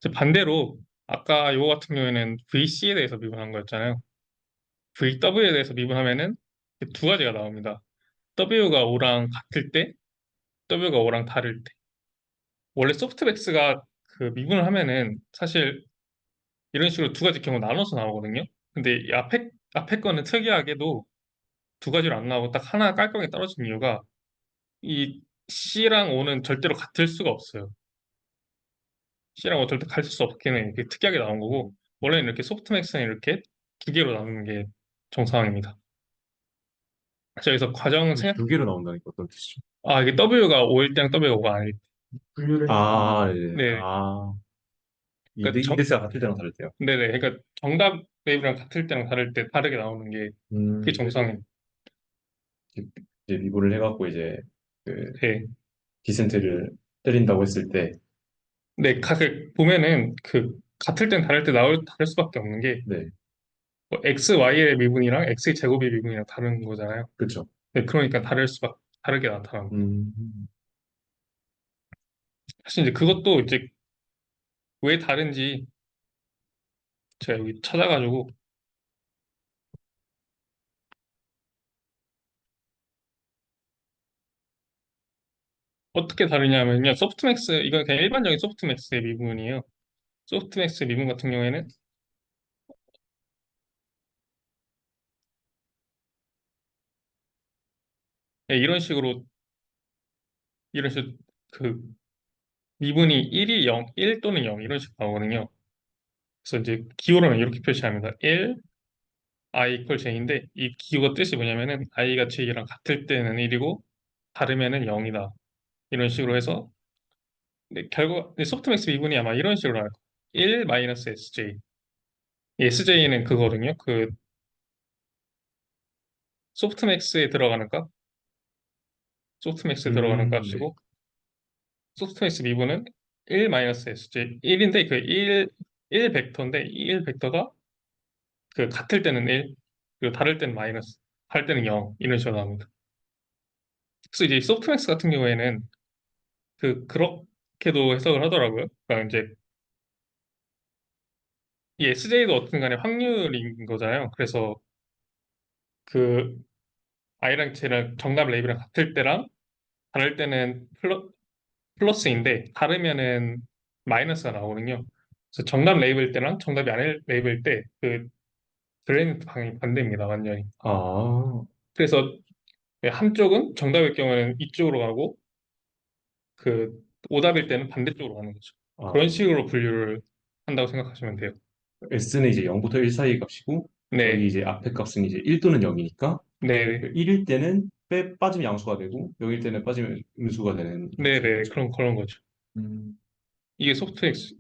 이제 반대로 아까 이거 같은 경우에는 VC에 대해서 미분한 거였잖아요. VW에 대해서 미분하면은 두 가지가 나옵니다. W가 5랑 같을 때, W가 5랑 다를 때. 원래 소프트맥스가 그 미분을 하면은 사실 이런 식으로 두 가지 경우 나눠서 나오거든요. 근데 이 앞에 거는 특이하게도 두 가지로 안 나오고 딱 하나 깔끔하게 떨어진 이유가 이 C랑 O는 절대로 같을 수가 없어요. C랑 O 절대 같을 수 없기는 이게 특이하게 나온 거고 원래는 이렇게 소프트맥스는 이렇게 두 개로 나누는 게 정상입니다. 그래서 여기서 과정 생각 두 개로 나온다니까 어떤 뜻이죠? 이게 W가 5일 때랑 W가 5가 아닐 때. 분류를 네. 네. 그러니까 인덱스가 같을 때랑 다를 때요. 네네. 그러니까 정답 웨이브랑 같을 때랑 다를 때 다르게 나오는 게 그게 정상입니다. 이제 미분을 해갖고 이제 그 네. 디센트를 때린다고 했을 때, 네, 보면은 그 같을 땐 다를 수밖에 없는 게 네, 뭐 XY의 미분이랑 X의 제곱의 미분이랑 다른 거잖아요. 그렇죠. 네, 그러니까 다르게 나타나고. 사실 이제 그것도 이제 왜 다른지 제가 여기 찾아가지고 어떻게 다르냐면요. 이건 그냥 일반적인 소프트맥스의 미분이에요. 소프트맥스 미분 같은 경우에는 네, 이런 식으로 그 미분이 1 또는 0 이런 식으로 나오거든요. 그래서 이제 기호로는 이렇게 표시합니다. 1, I 이퀄 J인데 이 기호가 뜻이 뭐냐면은 I가 J랑 같을 때는 1이고 다르면은 0이다. 이런 식으로 해서 소프트맥스 미분이 아마 이런 식으로 나올 거예요. 1 마이너스 SJ. 이 SJ는 그거거든요. 그 소프트맥스에 들어가는 값, 소프트맥스에 들어가는 네. 값이고 소프트맥스 미분은 1 마이너스 SJ. 1인데 그 1 벡터인데 1 벡터가 그 같을 때는 1, 그리고 다를 때는 마이너스, 할 때는 0 이런 식으로 나옵니다. 그래서 이제 소프트맥스 같은 경우에는 그렇게도 해석을 하더라고요. 그러니까 이제 이 SJ도 어쨌든 간에 확률인 거잖아요. 그래서 그 I랑 J랑 정답 레이블이랑 같을 때랑 다를 때는 플러스인데 다르면은 마이너스가 나오거든요. 그래서 정답 레이블 때랑 정답이 아닐 레이블 때 그 그레디언트 방향이 반대입니다, 완전히. 아, 그래서 한쪽은 정답일 경우에는 이쪽으로 가고 그 오답일 때는 반대쪽으로 가는 거죠. 아, 그런 식으로 분류를 한다고 생각하시면 돼요. S는 이제 0부터 1 사이 값이고 저희 네, 이제 앞에 값은 이제 1 또는 0이니까 네, 1일 때는 빠지면 양수가 되고 0일 때는 빠지면 음수가 되는 네, 네, 거죠. 그런 거죠. 음, 이게 소프트엑스고,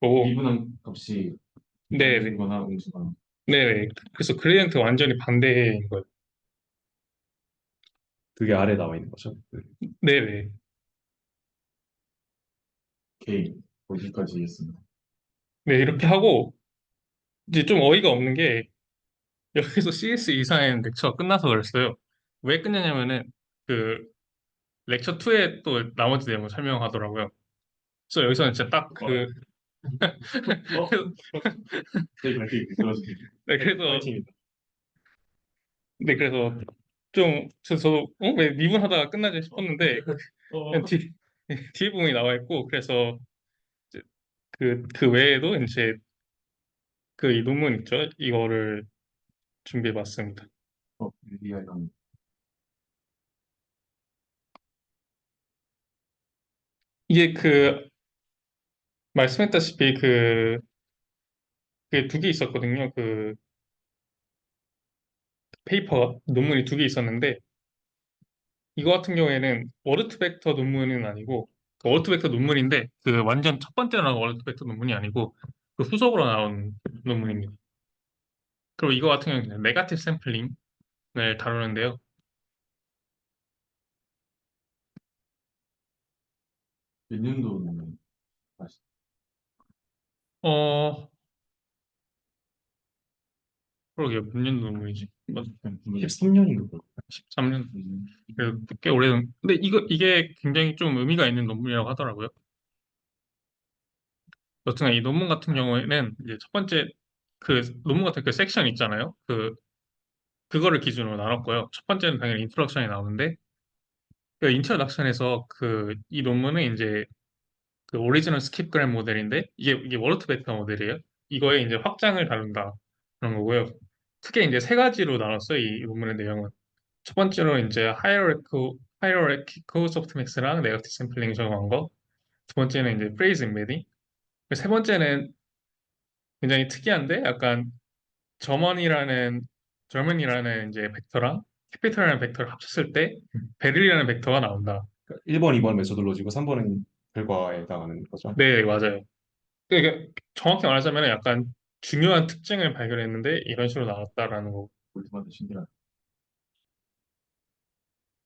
미분한 값이 네, 네, 양수거나 음수거나. 네, 네. 그래서 그레디언트 완전히 반대인 거예요. 그게 아래 나와 있는 거죠. 네, 네. 오케이. 거기까지 했습니다. 네, 이렇게 하고 이제 좀 어이가 없는 게 여기서 CS 이상의 렉처가 끝나서 그랬어요. 왜 끝냐면은 그 렉처 2에 또 나머지 내용을 설명하더라고요. 그래서 여기서는 진짜 딱 그, 어? 저희 발표 들어주세요. 네, 그래서, 파이팅입니다. 네, 그래서 좀, 저도, 왜 미분하다가 끝나지 싶었는데, 어, 그냥 뒤에 부분이 나와 있고, 그래서 이제 그 외에도 이제 그 이 논문 있죠? 이거를 준비해 봤습니다. 리얼한. 이게 그, 말씀했다시피 그 두 개 있었거든요. 그 페이퍼가, 논문이 두 개 있었는데, 이거 같은 경우에는 워르트 벡터 논문은 아니고 그 워르트 벡터 논문인데 그 완전 첫 번째 나온 워르트 벡터 논문이 아니고 그 후속으로 나온 논문입니다. 그리고 이거 같은 경우는 네가티브 샘플링을 다루는데요. 몇 년도는 아시? 어, 그러게요. 몇 년 논문이지? 13년인가 그럴 13년. 그래도 꽤 오래된. 근데 이게 굉장히 좀 의미가 있는 논문이라고 하더라고요. 여튼 이 논문 같은 경우에는 이제 첫 번째 그 논문 같은 그 섹션 있잖아요. 그거를 기준으로 나눴고요. 첫 번째는 당연히 인트로덕션이 나오는데 그 인트로덕션에서 그 이 논문은 이제 그 오리지널 스킵그램 모델인데 이게 워르트 벡터 모델이에요. 이거에 이제 확장을 다룬다 그런 거고요. 크게 이제 세 가지로 나눴어요. 이 논문의 내용은. 첫 번째로 이제 하이어라키컬 소프트맥스랑 네거티브 샘플링 적용한 거. 두 번째는 이제 프레이즈 인베딩. 세 번째는 굉장히 특이한데 약간 저먼이라는 저먼이라는 이제 벡터랑 캐피털이라는 벡터를 합쳤을 때 베릴이라는 벡터가 나온다. 1번, 2번 메소드로지고 3번은 결과에 해당하는 거죠. 네, 맞아요. 그러니까 정확히 말하자면 약간 중요한 특징을 발견했는데 이런 식으로 나왔다라는 거. 볼트만도 신기하다.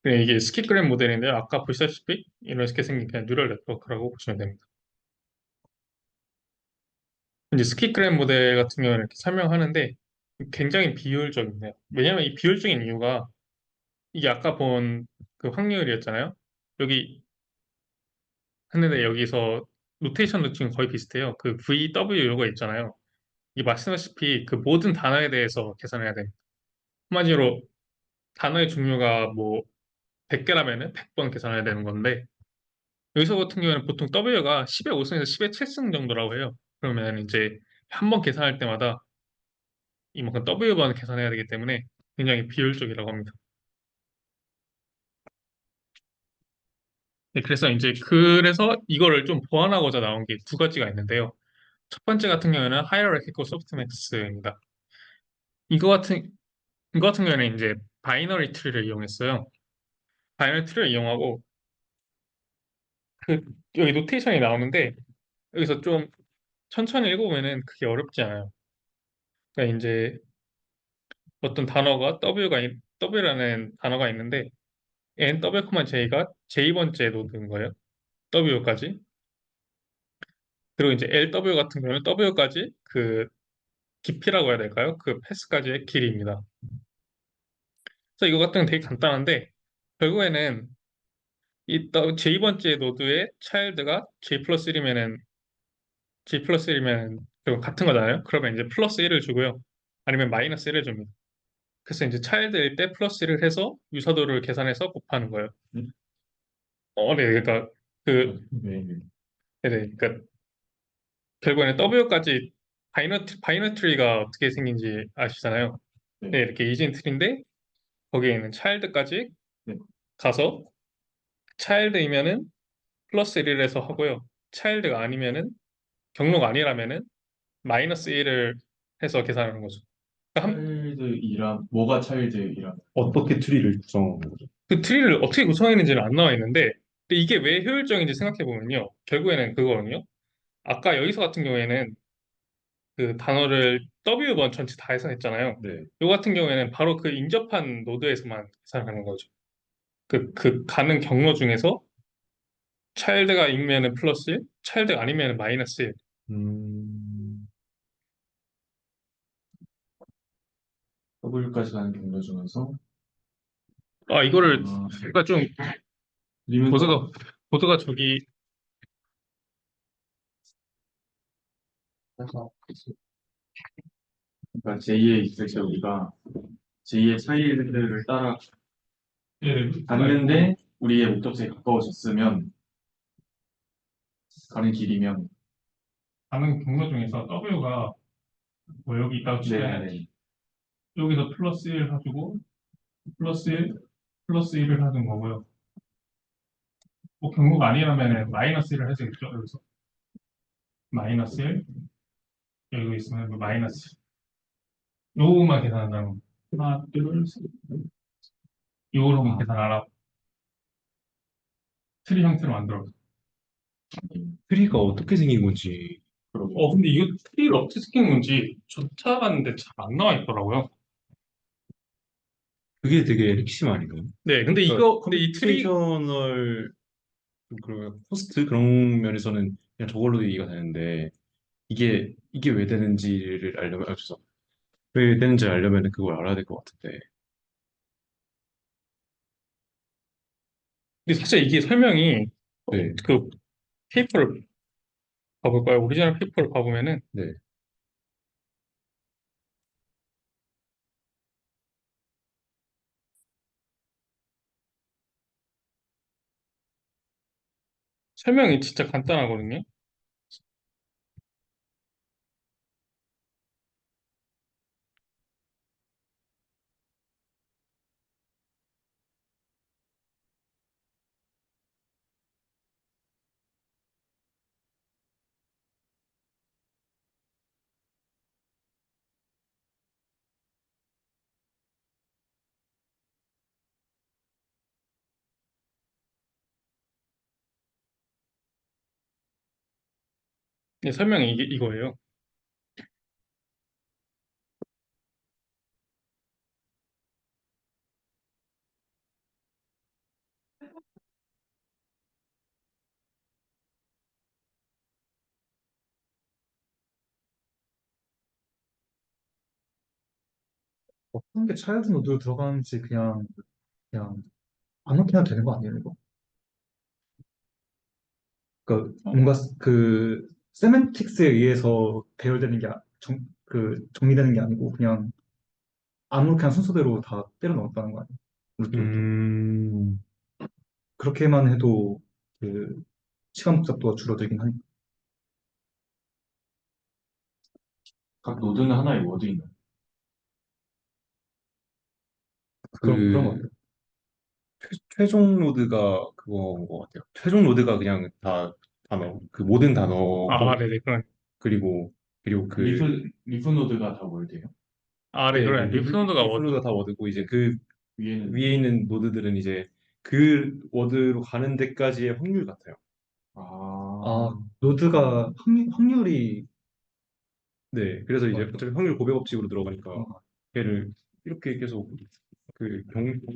그냥 이게 스키그램 모델인데 아까 보시다시피 이렇게 생긴 그냥 뉴럴 네트워크라고 보시면 됩니다. 이제 스키그램 모델 같은 경우는 이렇게 설명하는데 굉장히 비효율적이네요. 왜냐하면 이 비효율적인 이유가 이게 아까 본 그 확률이었잖아요. 여기 했는데 여기서 노테이션도 지금 거의 비슷해요. 그 VW 요거 있잖아요. 이 말씀하시피 그 모든 단어에 대해서 계산해야 됩니다. 한마디로 단어의 종류가 뭐 100개라면은 100번 계산해야 되는 건데 여기서 같은 경우에는 보통 W가 10의 5승에서 10의 7승 정도라고 해요. 그러면 이제 한 번 계산할 때마다 이만큼 W번 계산해야 되기 때문에 굉장히 비효율적이라고 합니다. 네, 그래서 이거를 좀 보완하고자 나온 게 두 가지가 있는데요. 첫 번째 같은 경우에는 Hierarchical Softmax입니다. 이거 같은 이거 같은 경우에는 이제 바이너리 트리를 이용했어요. 바이너리 트리를 이용하고 그 여기 노테이션이 나오는데 여기서 좀 천천히 읽어보면은 그게 어렵지 않아요. 그러니까 이제 어떤 단어가 W라는 단어가 있는데 NW, J가 J번째 노드인 거예요. W까지. 그리고 이제 LW 같은 경우는 W까지 그 깊이라고 해야 될까요? 그 패스까지의 길이입니다. 그래서 이거 같은 건 되게 간단한데 결국에는 J번째 노드의 차일드가 J 플러스 1이면은 G 플러스 1이면 같은 거잖아요. 그러면 이제 플러스 1을 주고요. 아니면 마이너스 1을 줍니다. 그래서 이제 차일드일 때 플러스 1을 해서 유사도를 계산해서 곱하는 거예요. 네, 그러니까 그, 네, 네. 네, 그러니까 결국에는 W까지 바이너리 트리가 어떻게 생긴지 아시잖아요. 네. 네, 이렇게 이진 트리인데 거기에 있는 차일드까지 네. 가서 차일드이면은 플러스 1을 해서 하고요. 차일드가 아니면은 경로가 아니라면은 마이너스 1을 해서 계산하는 거죠. 그러니까 뭐가 차일드이란? 어떻게 트리를 구성하는 거죠? 그 트리를 어떻게 구성했는지는 안 나와 있는데 근데 이게 왜 효율적인지 생각해 보면요. 결국에는 그거거든요. 아까 여기서 같은 경우에는 그 단어를 W번 전체 다 해서 했잖아요. 네. 요 같은 경우에는 바로 그 인접한 노드에서만 계산하는 거죠. 그 가는 경로 중에서 차일드가 있면은 플러스 1, 차일드가 아니면은 마이너스 1. 음, W까지 가는 경로 중에서 아, 이거를, 아, 그러니까 좀, 리면 보드가 저기, 그러니까 J에 있을 때 우리가 J의 차일드를 따라 갔는데 우리의 목적지에 가까워졌으면 가는 길이면 가는 경로 중에서 W가 뭐 여기 있다고 치면 네, 여기서 플러스 1 해주고, 플러스 1, 플러스 1을 하는 거고요. 뭐 경로가 아니라면 마이너스 1을 해주겠죠, 여기서. 마이너스 1, 여기 있으면 뭐 마이너스 1. 요거만 계산한다는 거. 하나, 둘, 셋. 요거로만 계산 안 하고, 트리 형태로 만들어. 트리가 어떻게 생긴 건지. 근데 이거 트리를 어떻게 시킨 건지 저 찾아봤는데 잘 안 나와 있더라고요. 그게 되게 핵심 아닌가요? 네, 근데 그러니까 근데 이 트리, 컴퓨테이셔널 그 호스트 그런 면에서는 그냥 저걸로도 이해가 되는데 이게 왜 되는지를 알려면 죄송. 왜 되는지 알려면 그걸 알아야 될 것 같은데. 근데 사실 이게 설명이 네, 그 페이퍼를 봐볼까요? 오리지널 페이퍼를 봐보면은 네. 설명이 진짜 간단하거든요. 네, 설명이 이거예요. 어떤 게 차일드 노드로 들어가는지 그냥 아무렇게나 되는 거 아니에요, 이거? 그러니까 뭔가 그 세맨틱스에 의해서 배열되는 게 정리되는 게 아니고 그냥 아무렇게나 순서대로 다 때려 넣었다는 거 아니에요? 루트부터. 음, 그렇게만 해도 그 시간 복잡도가 줄어들긴 하니까. 각 노드는 하나의 워드인가요? 그런 거 그 같아요. 최종 노드가 그거인 것 같아요. 최종 노드가 그냥 다 단어, 그 모든 단어고 네네, 그런. 그리고 그 리프 노드가 다 월드예요? 네, 네, 그 그런. 리프노드가 리프 노드가 다 워드고 이제 그 위에는 위에 있는 노드들은 이제 그 워드로 가는 데까지의 확률 같아요. 아, 아, 노드가 확률이 네, 그래서 이제 맞아요. 어차피 확률 고백업식으로 들어가니까 걔를 이렇게 계속 그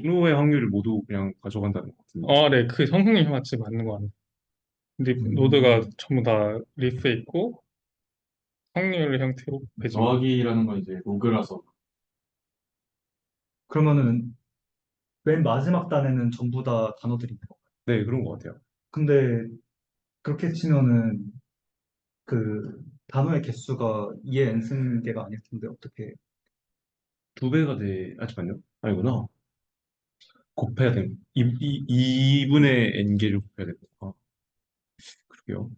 경로의 확률을 모두 그냥 가져간다는 것 같은데. 네, 그 성능이 맞지 맞는 거 같아요. 근데 노드가 음, 전부 다 리프에 있고 확률 형태로 배정. 더하기라는 건 이제 로그라서 그러면은 맨 마지막 단에는 전부 다 단어들이 있는 거. 네, 그런 것 같아요. 근데 그렇게 치면은 그 단어의 개수가 2의 n승 개가 아닐 텐데 어떻게 2배가 돼. 아, 잠깐요. 아니구나. 곱해야 돼. 2분의 n개를 곱해야 되구나. 아, 그러게요.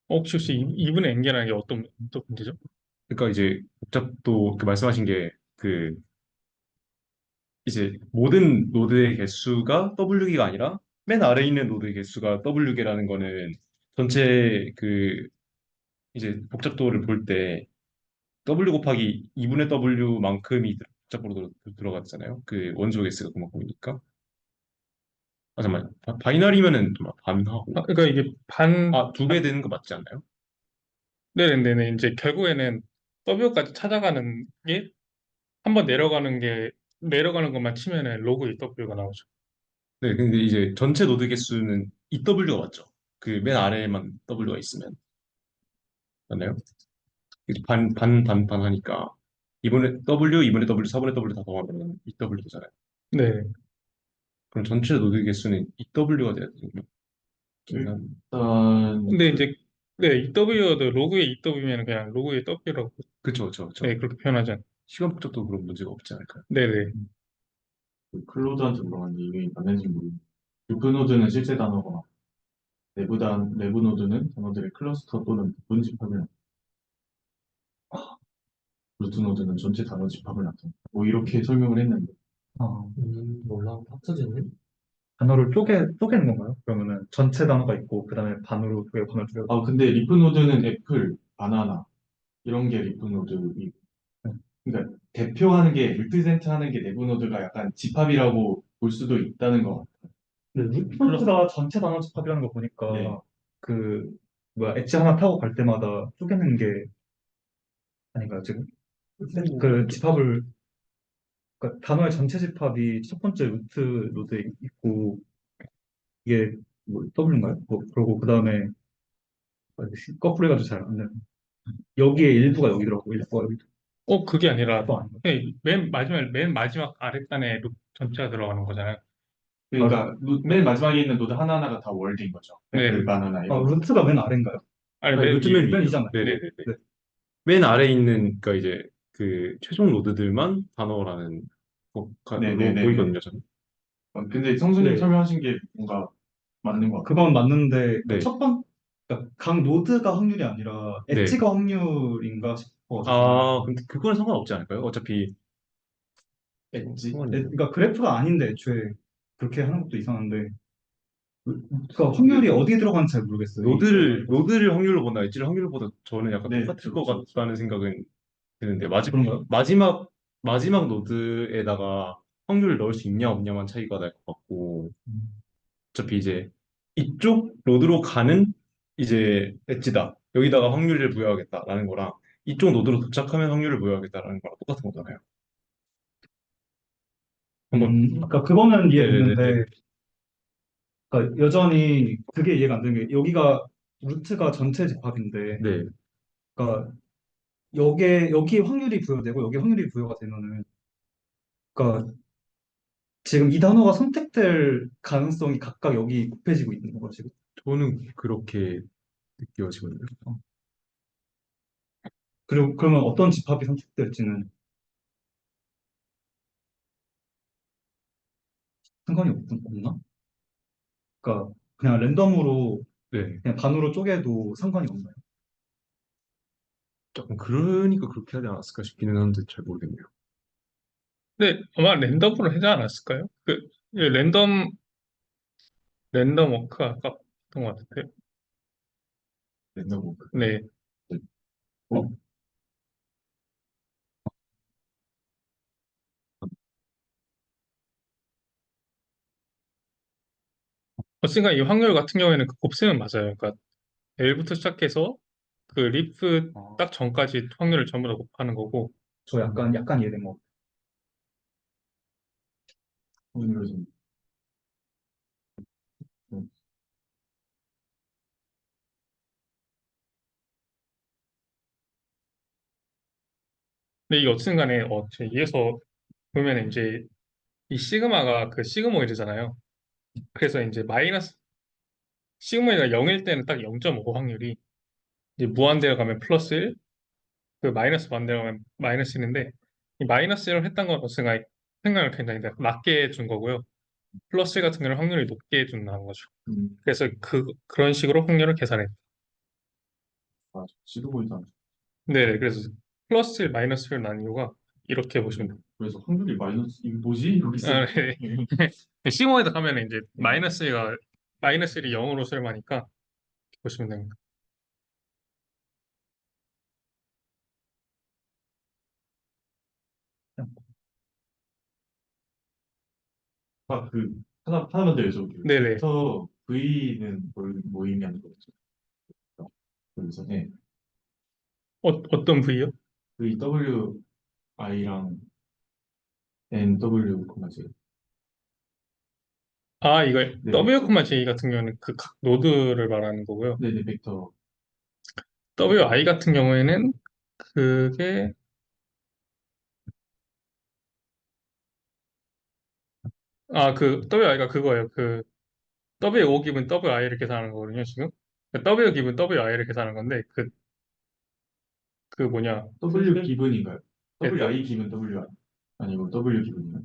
혹시 2분의 n개라는 게 어떤 문제죠? 그러니까 이제 복잡도 그 말씀하신 게 그 이제 모든 노드의 개수가 W개가 아니라 맨 아래에 있는 노드의 개수가 W개라는 거는 전체 그 이제 복잡도를 볼 때 W 곱하기 2분의 W만큼이 복잡도로 들어갔잖아요. 그 원소 개수가 그만큼이니까. 아, 잠깐만. 바이너리면은 좀 반하고. 그러니까 이게 아, 2배 되는 거 맞지 않나요? 네네네. 이제 결국에는 W까지 찾아가는 게, 한 번 내려가는 것만 치면은 로그 W가 나오죠. 네, 근데 이제 전체 노드 개수는 EW가 맞죠? 그 맨 아래에만 W가 있으면. 맞나요? 이렇게 반 하니까. 2분의 W, 2분의 W, 4분의 W 다 더하면 EW 되잖아요. 네. 그럼 전체 노드 개수는 EW가 돼야 되거든요. 일단 근데 이제, 네, EW도 로그의 EW면 그냥 로그의 W라고, 그쵸, 그쵸, 그쵸. 네, 그렇게 표현하죠. 시간 복잡도 그런 문제가 없지 않을까요? 네네. 그 클로드한테 물어봤는데 이게 맞는지 모르겠어요. 루프 노드는 실제 단어거나 내부 노드는 단어들의 클러스터 또는 부분 집합을 루트 노드는 전체 단어 집합을 나타낸다. 뭐 이렇게 설명을 했는데 몰라. 합쳐지는? 단어를 쪼개는 건가요? 그러면은 전체 단어가 있고 그다음에 반으로 쪼개 반을 쪼개 아 근데 리프 노드는 애플, 바나나 이런 게 리프 노드이고 그러니까 대표하는 게 리프레젠트 하는 게 내부 노드가 약간 집합이라고 볼 수도 있다는 거 같아요. 근데 루트가 전체 단어 집합이라는 거 보니까 네. 그 뭐야 엣지 하나 타고 갈 때마다 쪼개는 게 아닌가요 지금? 그 집합을 그러니까 단어의 전체 집합이 첫 번째 루트 노드에 있고 이게 뭐 W인가요? 뭐 그러고 그 다음에 거꾸로 해가지고 잘 안 되는 여기에 일부가 여기 들어가고 일부가 여기 그게 아니라, 또 아닌가? 네, 맨 마지막 아랫단에 룩 전체가 들어가는 거잖아요. 그러니까 맨 마지막에 있는 노드 하나하나가 다 월드인 거죠. 네. 애플, 바나나 이런 거. 루트가 맨 아래인가요? 아니, 아니, 루트 맨 맨 위죠. 이잖아요. 네네네. 네. 맨 아래에 있는, 그러니까 이제 그 최종 노드들만 단어라는 거 네네네네. 보이거든요, 저는. 근데 성수님 네. 설명하신 게 뭔가 맞는 것 같아요. 그건 맞는데 네. 그러니까 각 노드가 확률이 아니라 네. 엣지가 확률인가 싶어가지고 아, 근데 그거는 상관없지 않을까요? 어차피 엣지? 그러니까 그래프가 아닌데 애초에 그렇게 하는 것도 이상한데 그러니까 확률이 어디에 들어가는지 잘 모르겠어요. 노드를 확률로 본다, 엣지를 확률로 보다 저는 약간 네, 똑같을 것 그렇죠. 같다는 생각은 드는데, 그런가요? 마지막 노드에다가 확률을 넣을 수 있냐 없냐만 차이가 날 것 같고, 어차피 이제 이쪽 노드로 가는 이제 엣지다. 여기다가 확률을 부여하겠다라는 거랑 이쪽 노드로 도착하면 확률을 부여하겠다라는 거랑 똑같은 거잖아요. 한번 그러니까 그거는 네네네네. 이해됐는데 그러니까 여전히 그게 이해가 안 되는 게 여기가 루트가 전체 집합인데 네. 그러니까 여기 확률이 부여되고 여기 확률이 부여가 되면은 그러니까 지금 이 단어가 선택될 가능성이 각각 여기 곱해지고 있는 거죠 지금. 저는 그렇게 느껴지거든요. 그리고 그러면 어떤 집합이 선택될지는 상관이 없나? 그러니까 그냥 랜덤으로 네. 그냥 반으로 쪼개도 상관이 없나요? 조금 그러니까 그렇게 하지 않았을까 싶기는 한데 잘 모르겠네요. 근데 아마 랜덤으로 하지 않았을까요? 예, 랜덤 워크 아까 봤던 것 같은데. 랜덤 워크. 네. 어? 어쨌든 이 확률 같은 경우에는 그 곱셈은 맞아요. 그러니까 L부터 시작해서 그 리프 딱 전까지 확률을 전부 다 곱하는 거고. 저 약간 이해된 거. 확률을 좀. 음. 근데 이게 어쨌든 간에 제 위에서 보면 이제 이 시그마가 그 시그모이드잖아요. 그래서 이제 마이너스 시그모이드가 0일 때는 딱 0.5 확률이 이제 무한대로 가면 플러스 1, 그 마이너스 무한대로 가면 마이너스 1인데 이 마이너스 1을 했던 건 어스가 생각을 굉장히 낮게 준 거고요. 플러스 1 같은 경우는 확률이 높게 준다는 거죠. 그래서 그런 식으로 확률을 계산해. 맞아. 시도보이도 안 좋아. 네, 그래서 플러스 1, 마이너스 1을 난 이유가 이렇게 보시면 돼요. 그래서 확률이 마이너스, 이거 뭐지? 여기 아, 있어. 네. 시그모이드 가면 이제 마이너스 1이 0으로 수렴하니까 보시면 됩니다. 하나만 더 여쭤볼게요. 네네. 벡터 V는 뭐 의미하는 거죠? 그래서, 네. 어떤 부위요? VWI랑 NW, 맞아요. 아, 이거 네. W, J 같은 경우는 그 각 노드를 말하는 거고요. 네네, 벡터. WI 같은 경우에는 그게 그 WI가 그거예요. 그 W5 기분 WI를 계산하는 거거든요, 지금. W 기분 WI를 계산하는 건데 그 뭐냐? W 기분인가요? 네, WI 기분 WI. 아니고 W 기분인가요?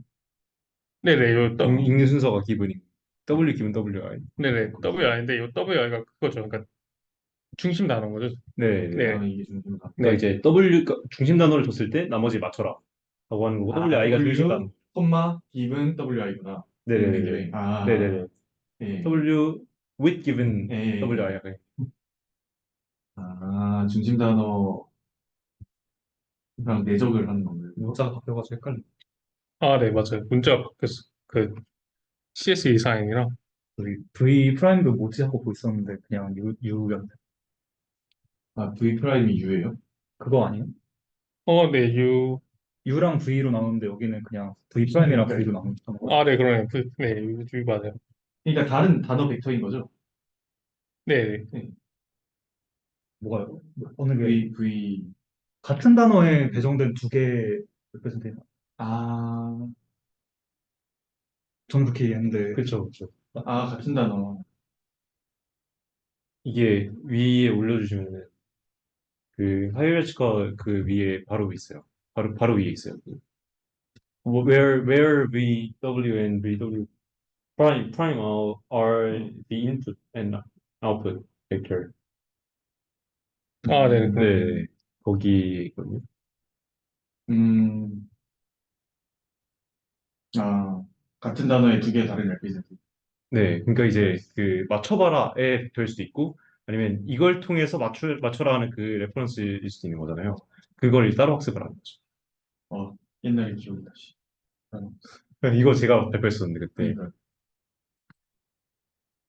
네네, 읽는 순서가 기분이 W 기분 WI. 네네, WI인데 요 WI가 그거죠. 그러니까 중심 단어인 거죠. 네. 네. 아, 이게 중심이다. 그러니까 이제 W 중심 단어를 줬을 때 나머지 맞춰라 라고 하는 거고 WI가 중심 단어. 콤마 기분 WI구나. 네네네. 네네네. 네. W with given 네. WI. 아, 중심 단어랑 내적을 하는 건가요? 문자가 바뀌어가지고 헷갈려. 아, 네, 맞아요. 문자가 바뀌었어. 그 CS 이사인이랑 V 프라임도 뭐지 하고 보고 있었는데 그냥 U였네. 아, V 프라임이 U예요? 그거 아니에요? 네, U랑 V로 나오는데 여기는 그냥 V 프라임이랑 V로 나오는 거. 네, 그러네요. 네, U 맞아요. 그러니까 다른 단어 벡터인 거죠? 네, 뭐가요? 어느 게 V. 같은 단어에 배정된 두 개 레프레젠테이션. 아, 저는 그렇게 이해했는데. 그렇죠. 같은 단어. 이게 위에 올려주시면은 그 하이라치가 그 위에 바로 있어요. 바로 위에 있어요. Where VW and VW prime are the input and output vector. 네, 네, 거기 있거든요. 음, 같은 단어의 두 개의 다른 레프레젠테이션. 네, 그러니까 이제 그 맞춰봐라에 될 수도 있고 아니면 이걸 통해서 맞춰라 하는 그 레퍼런스일 수도 있는 거잖아요. 그걸 따로 학습을 하는 거죠. 옛날에 기억이 다시. 이거 제가 발표했었는데 그때. 그러니까.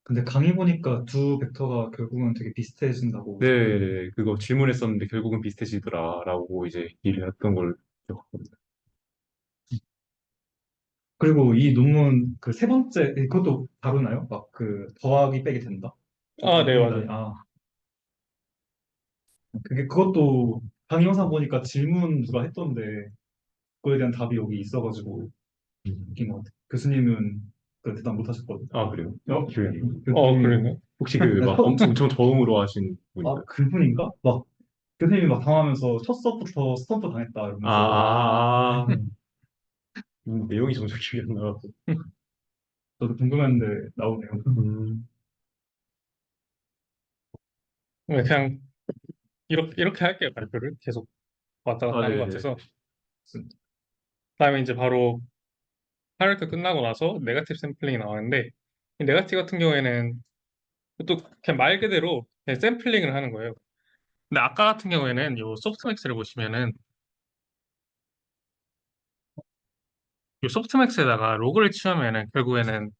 근데 강의 보니까 두 벡터가 결국은 되게 비슷해진다고. 네, 그거 질문했었는데 결국은 비슷해지더라라고 이제 얘기를 했던 걸 기억하거든요. 그리고 이 논문 그 세 번째 그것도 다루나요? 막 그 더하기 빼기 된다. 네, 맞아요. 그것도 강의 영상 보니까 질문 누가 했던데 그거에 대한 답이 여기 있어가지고 웃긴 것 같아요. 교수님은 그 대답 못 하셨거든요. 아, 그래요? 기억이 안 나요. 그러네. 혹시 그 막 엄청 처음으로 하신 분인가요? 그분인가? 막 교수님이 막 당하면서 첫 수업부터 스탬프 당했다 이러면서. 내용이 정작 기억이 안 나서. 저도 궁금했는데 나오네요. 그냥 이렇게 할게요. 발표를 계속 왔다 갔다 하는 것 네네. 같아서. 그다음에 이제 바로 파이널트 끝나고 나서 네거티브 샘플링이 나왔는데 이 네거티브 같은 경우에는 또 그냥 말 그대로 그냥 샘플링을 하는 거예요. 근데 아까 같은 경우에는 요 소프트맥스를 보시면은 요 소프트맥스에다가 로그를 치우면은 결국에는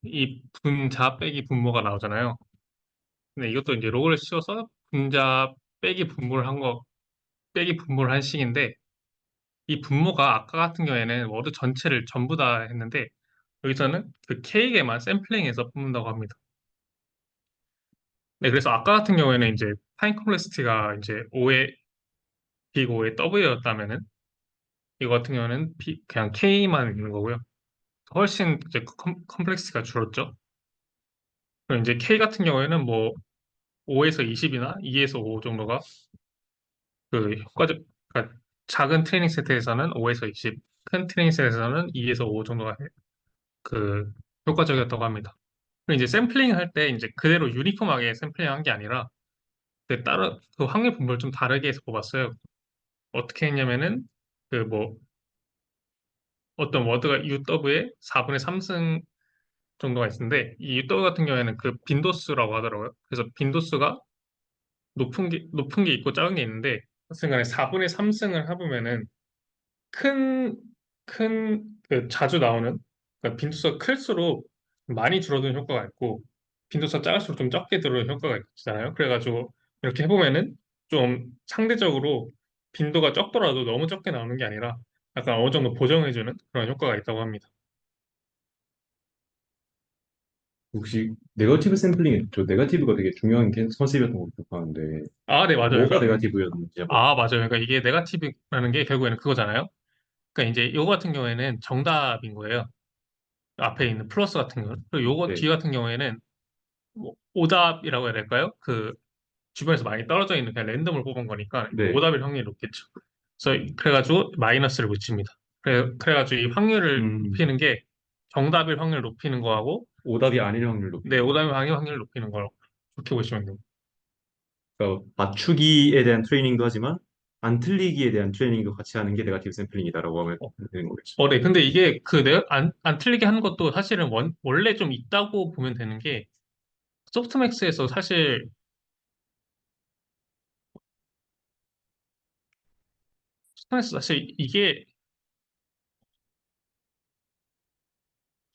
이 분자 빼기 분모가 나오잖아요. 근데 이것도 이제 로그를 씌워서 분자 빼기 분모를 빼기 분모를 한 식인데 이 분모가 아까 같은 경우에는 워드 전체를 전부 다 했는데 여기서는 그 K개만 샘플링해서 뽑는다고 합니다. 네, 그래서 아까 같은 경우에는 이제 타임 컴플렉시티가 이제 5의 빅 5의 W였다면은 이거 같은 경우는 그냥 K만 있는 거고요. 훨씬 이제 컴플렉스가 줄었죠. 그리고 이제 K 같은 경우에는 뭐 5에서 20이나 2에서 5 정도가 그 효과적, 그러니까 작은 트레이닝 세트에서는 5에서 20, 큰 트레이닝 세트에서는 2에서 5 정도가 그 효과적이었다고 합니다. 그리고 이제 샘플링 할 때 이제 그대로 유니폼하게 샘플링 한 게 아니라 따로 그 확률 분포를 좀 다르게 해서 뽑았어요. 어떻게 했냐면은 그 뭐 어떤 워드가 UW의 4분의 3승 정도가 있는데 이 UW 같은 경우에는 그 빈도수라고 하더라고요. 그래서 빈도수가 높은 게 있고 작은 게 있는데 하여튼간에 4분의 3승을 해보면은 큰, 그 자주 나오는, 그러니까 빈도수가 클수록 많이 줄어드는 효과가 있고, 빈도수가 작을수록 좀 적게 들어오는 효과가 있잖아요. 그래가지고, 이렇게 해보면은 좀 상대적으로 빈도가 적더라도 너무 적게 나오는 게 아니라 약간 어느 정도 보정해주는 그런 효과가 있다고 합니다. 혹시 네거티브 샘플링 저 네거티브가 되게 중요한 컨셉이었던 걸로 기억하는데 아, 네, 맞아요. 뭐가 그러니까, 네거티브였는지 한번. 아, 맞아요. 그러니까 이게 네가티브라는 게 결국에는 그거잖아요. 그러니까 이제 요거 같은 경우에는 정답인 거예요. 앞에 있는 플러스 같은 경우는. 그리고 요거 네, 뒤 같은 경우에는 뭐 오답이라고 해야 될까요? 그 주변에서 많이 떨어져 있는 그냥 랜덤을 뽑은 거니까 네. 오답일 확률이 높겠죠. 그래가지고 마이너스를 붙입니다. 그래가지고 이 확률을 음, 높이는 게 정답일 확률을 높이는 거하고 오답이 아닐 확률 네, 높이는 거. 오답일 확률을 높이는 거라고 그렇게 보시면 됩니다. 그러니까 맞추기에 대한 트레이닝도 하지만 안 틀리기에 대한 트레이닝도 같이 하는 게 네거티브 샘플링이다라고 하면 어, 되는 거겠죠. 네. 근데 이게 안 틀리게 하는 것도 사실은 원래 좀 있다고 보면 되는 게 소프트맥스에서 사실 사실 이게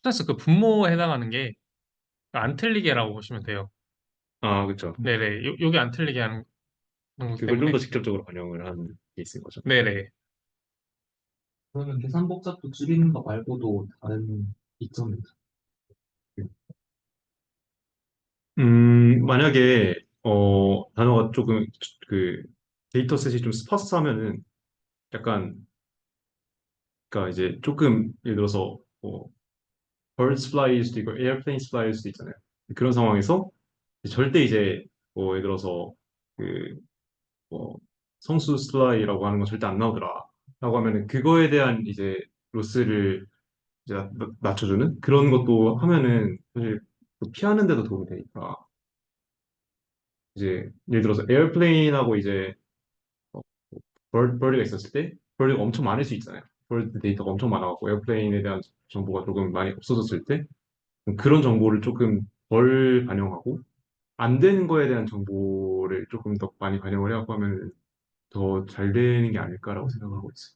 스트레스 그 분모에 해당하는 게 안 틀리게라고 보시면 돼요. 아, 그렇죠. 네네. 요게 안 틀리게 하는 거기 그걸 좀 더 때문에. 직접적으로 반영을 하는 케이스인 거죠. 네네. 그러면 계산 복잡도 줄이는 거 말고도 다른 이점이 만약에 단어가 조금 그 데이터셋이 좀 스파스하면은 약간 그러니까 이제 조금 예를 들어서 birds fly일 수도 있고 airplanes fly일 수도 있잖아요. 그런 상황에서 절대 이제 예를 들어서 그 뭐 성수 슬라이라고 하는 건 절대 안 나오더라. 라고 하면은 그거에 대한 이제 로스를 이제 낮춰주는 그런 것도 하면은 사실 그 피하는 데도 도움이 되니까 이제 예를 들어서 에어플레인하고 이제 어, 버드가 있었을 때 버드가 엄청 많을 수 있잖아요. 버드 데이터가 엄청 많아갖고 에어플레인에 대한 정보가 조금 많이 없어졌을 때 그런 정보를 조금 덜 반영하고 안 되는 거에 대한 정보를 조금 더 많이 반영을 해갖고 하면 더 잘 되는 게 아닐까라고 생각하고 있어요.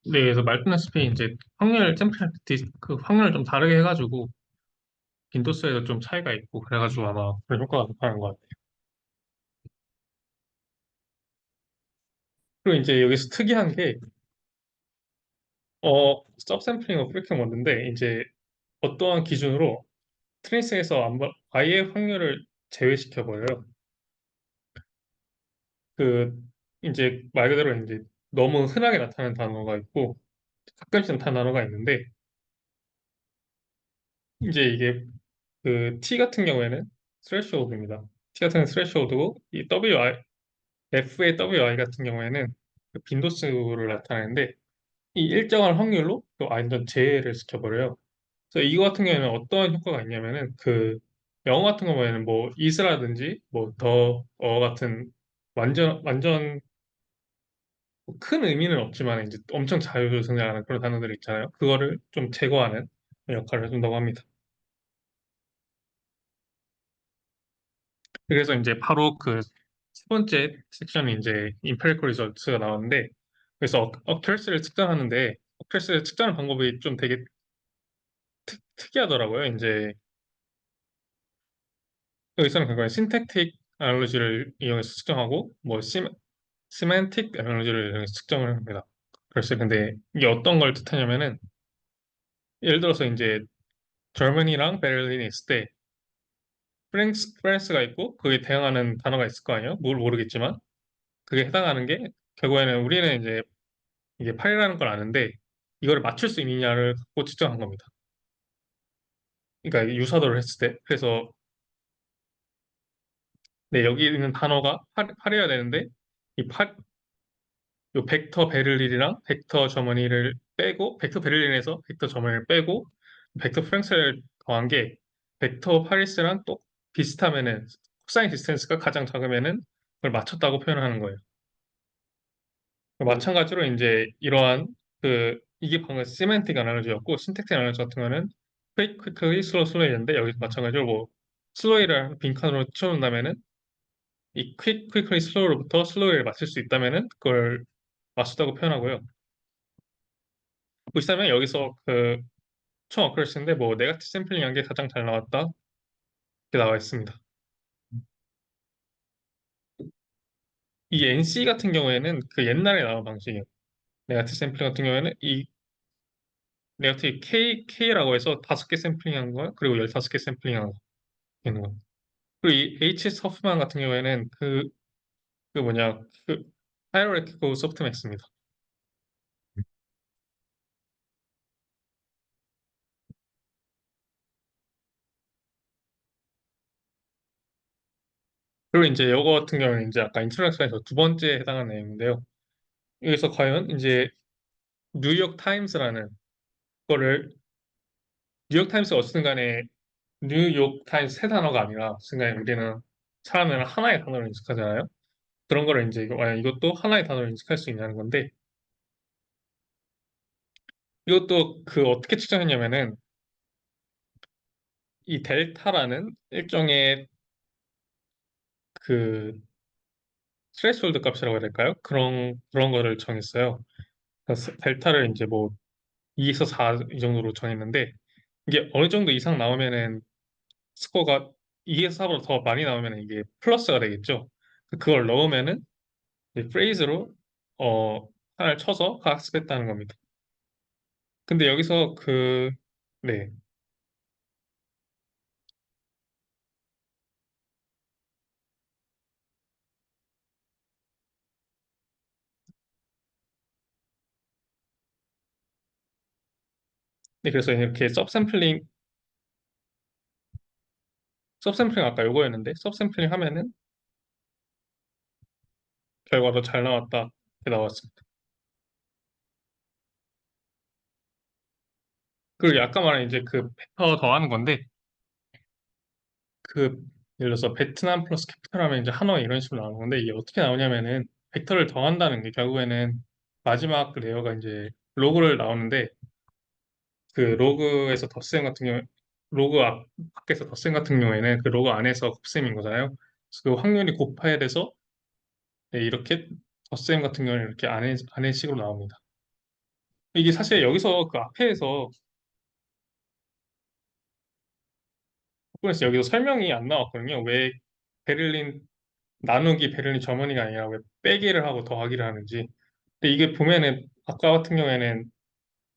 네, 그래서 말투나스피 이제 확률 샘플 그 확률을 좀 다르게 해가지고 빈도수에도 좀 차이가 있고 그래가지고 아마 그런 효과가 나타나는 것 같아요. 그리고 이제 여기서 특이한 게 서브샘플링 프리퀄 모드인데 이제 어떠한 기준으로 트레이스에서 아예 확률을 제외시켜 버려요. 그 이제 말 그대로 이제 너무 흔하게 나타나는 단어가 있고 가끔씩 나타나는 단어가 있는데 이제 이게 그 T 같은 경우에는 스레시홀드입니다. T 같은 경우는 스레시홀드고 이 F의 WI 같은 경우에는 그 빈도수를 나타내는데 이 일정한 확률로 또 완전 제외를 시켜버려요. 그래서 이거 같은 경우에는 어떠한 효과가 있냐면은 그 영어 같은 경우에는 뭐 is라든지 뭐 같은 완전 큰 의미는 없지만 이제 엄청 자유로 등장하는 그런 단어들 있잖아요. 그거를 좀 제거하는 역할을 해준다고 합니다. 그래서 이제 바로 그 세 번째 섹션이 이제 empirical results가 나왔는데 그래서 occurrence를 측정하는데 occurrence를 측정하는 방법이 좀 되게 특이하더라고요. 이제 여기서는 그거는 synthetic analogy를 이용해서 측정하고 뭐 semantic analogy를 이용해서 측정을 합니다. 그래서 근데 이게 어떤 걸 뜻하냐면은 예를 들어서 이제 저머니랑 베를린이 있을 때 프랑스가 있고 그게 대응하는 단어가 있을 거 아니에요? 뭘 모르겠지만 그게 해당하는 게 결국에는 우리는 이제 이게 8이라는 걸 아는데 이거를 맞출 수 있느냐를 갖고 측정한 겁니다. 그러니까 유사도를 했을 때 그래서 네, 여기 있는 단어가 8이어야 되는데 이 8, 요 벡터 베를린이랑 벡터 저머니를 빼고 벡터 베를린에서 벡터 저머니를 빼고 벡터 프랑스를 더한 게 벡터 파리스랑 또 비슷하면은 코사인 디스턴스가 가장 작으면은 그걸 맞췄다고 표현하는 거예요. 마찬가지로 이제 이러한 이게 방금 시멘틱 어널로지였고 신택틱 어널로지 같은 거는 quickly, slowly인데 여기서 마찬가지로 뭐 slowly를 빈칸으로 채운다면은 이 quickly, slow로부터 slowly를 맞출 수 있다면은 그걸 맞췄다고 표현하고요. 보시다면 여기서 총 어크레스인데 뭐 네거티브 샘플링한 게 가장 잘 나왔다 이렇게 나와 있습니다. 이 NC 같은 경우에는 그 옛날에 나온 방식이에요. 네거티브 샘플링 같은 경우에는 이 네거티브 K라고 해서 5개 샘플링한 거 그리고 15개 샘플링한 거 있는 거. 그리고 이 HS 허프만 같은 경우에는 그 뭐냐 그 하이어리티컬 소프트맥스입니다. 그리고 이제 이거 같은 경우는 이제 아까 인트로덕션에서 두 번째 해당하는 내용인데요. 여기서 과연 이제 뉴욕 타임스라는 거를 뉴욕 타임스 어쨌든 간에 뉴욕 타임스 세 단어가 아니라 순간에 우리는 사람은 하나의 단어를 인식하잖아요. 그런 거를 이제 과연 이것도 하나의 단어를 인식할 수 있냐는 건데 이것도 어떻게 측정했냐면은 이 델타라는 일종의 그 스트레스홀드 값이라고 해야 될까요? 그런 거를 정했어요. 그래서 델타를 이제 뭐 2에서 4 이 정도로 정했는데 이게 어느 정도 이상 나오면은 스코어가 2에서 4보다 더 많이 나오면 이게 플러스가 되겠죠. 그걸 넣으면은 이제 프레이즈로 하나를 쳐서 학습했다는 겁니다. 근데 여기서 네. 네, 그래서 이렇게 서브샘플링 아까 요거였는데 서브샘플링 하면은 결과도 잘 나왔다 이렇게 나왔습니다. 그리고 아까 말한 이제 벡터 더하는 건데 그 예를 들어서 베트남 플러스 캐피탈하면 이제 하노이 이런 식으로 나오는 건데 이게 어떻게 나오냐면은 벡터를 더한다는 게 결국에는 마지막 그 레이어가 이제 로그를 나오는데 그 로그에서 덧셈 같은 경우 밖에서 덧셈 같은 경우에는 그 로그 안에서 곱셈인 거잖아요. 그래서 그 확률이 곱해야 돼서 네, 이렇게 덧셈 같은 경우는 이렇게 안에식으로 나옵니다. 이게 사실 여기서 그 앞에서 여기서 설명이 안 나왔거든요. 왜 베를린 나누기 베를린 점원이가 아니라 왜 빼기를 하고 더하기를 하는지. 근데 이게 보면은 아까 같은 경우에는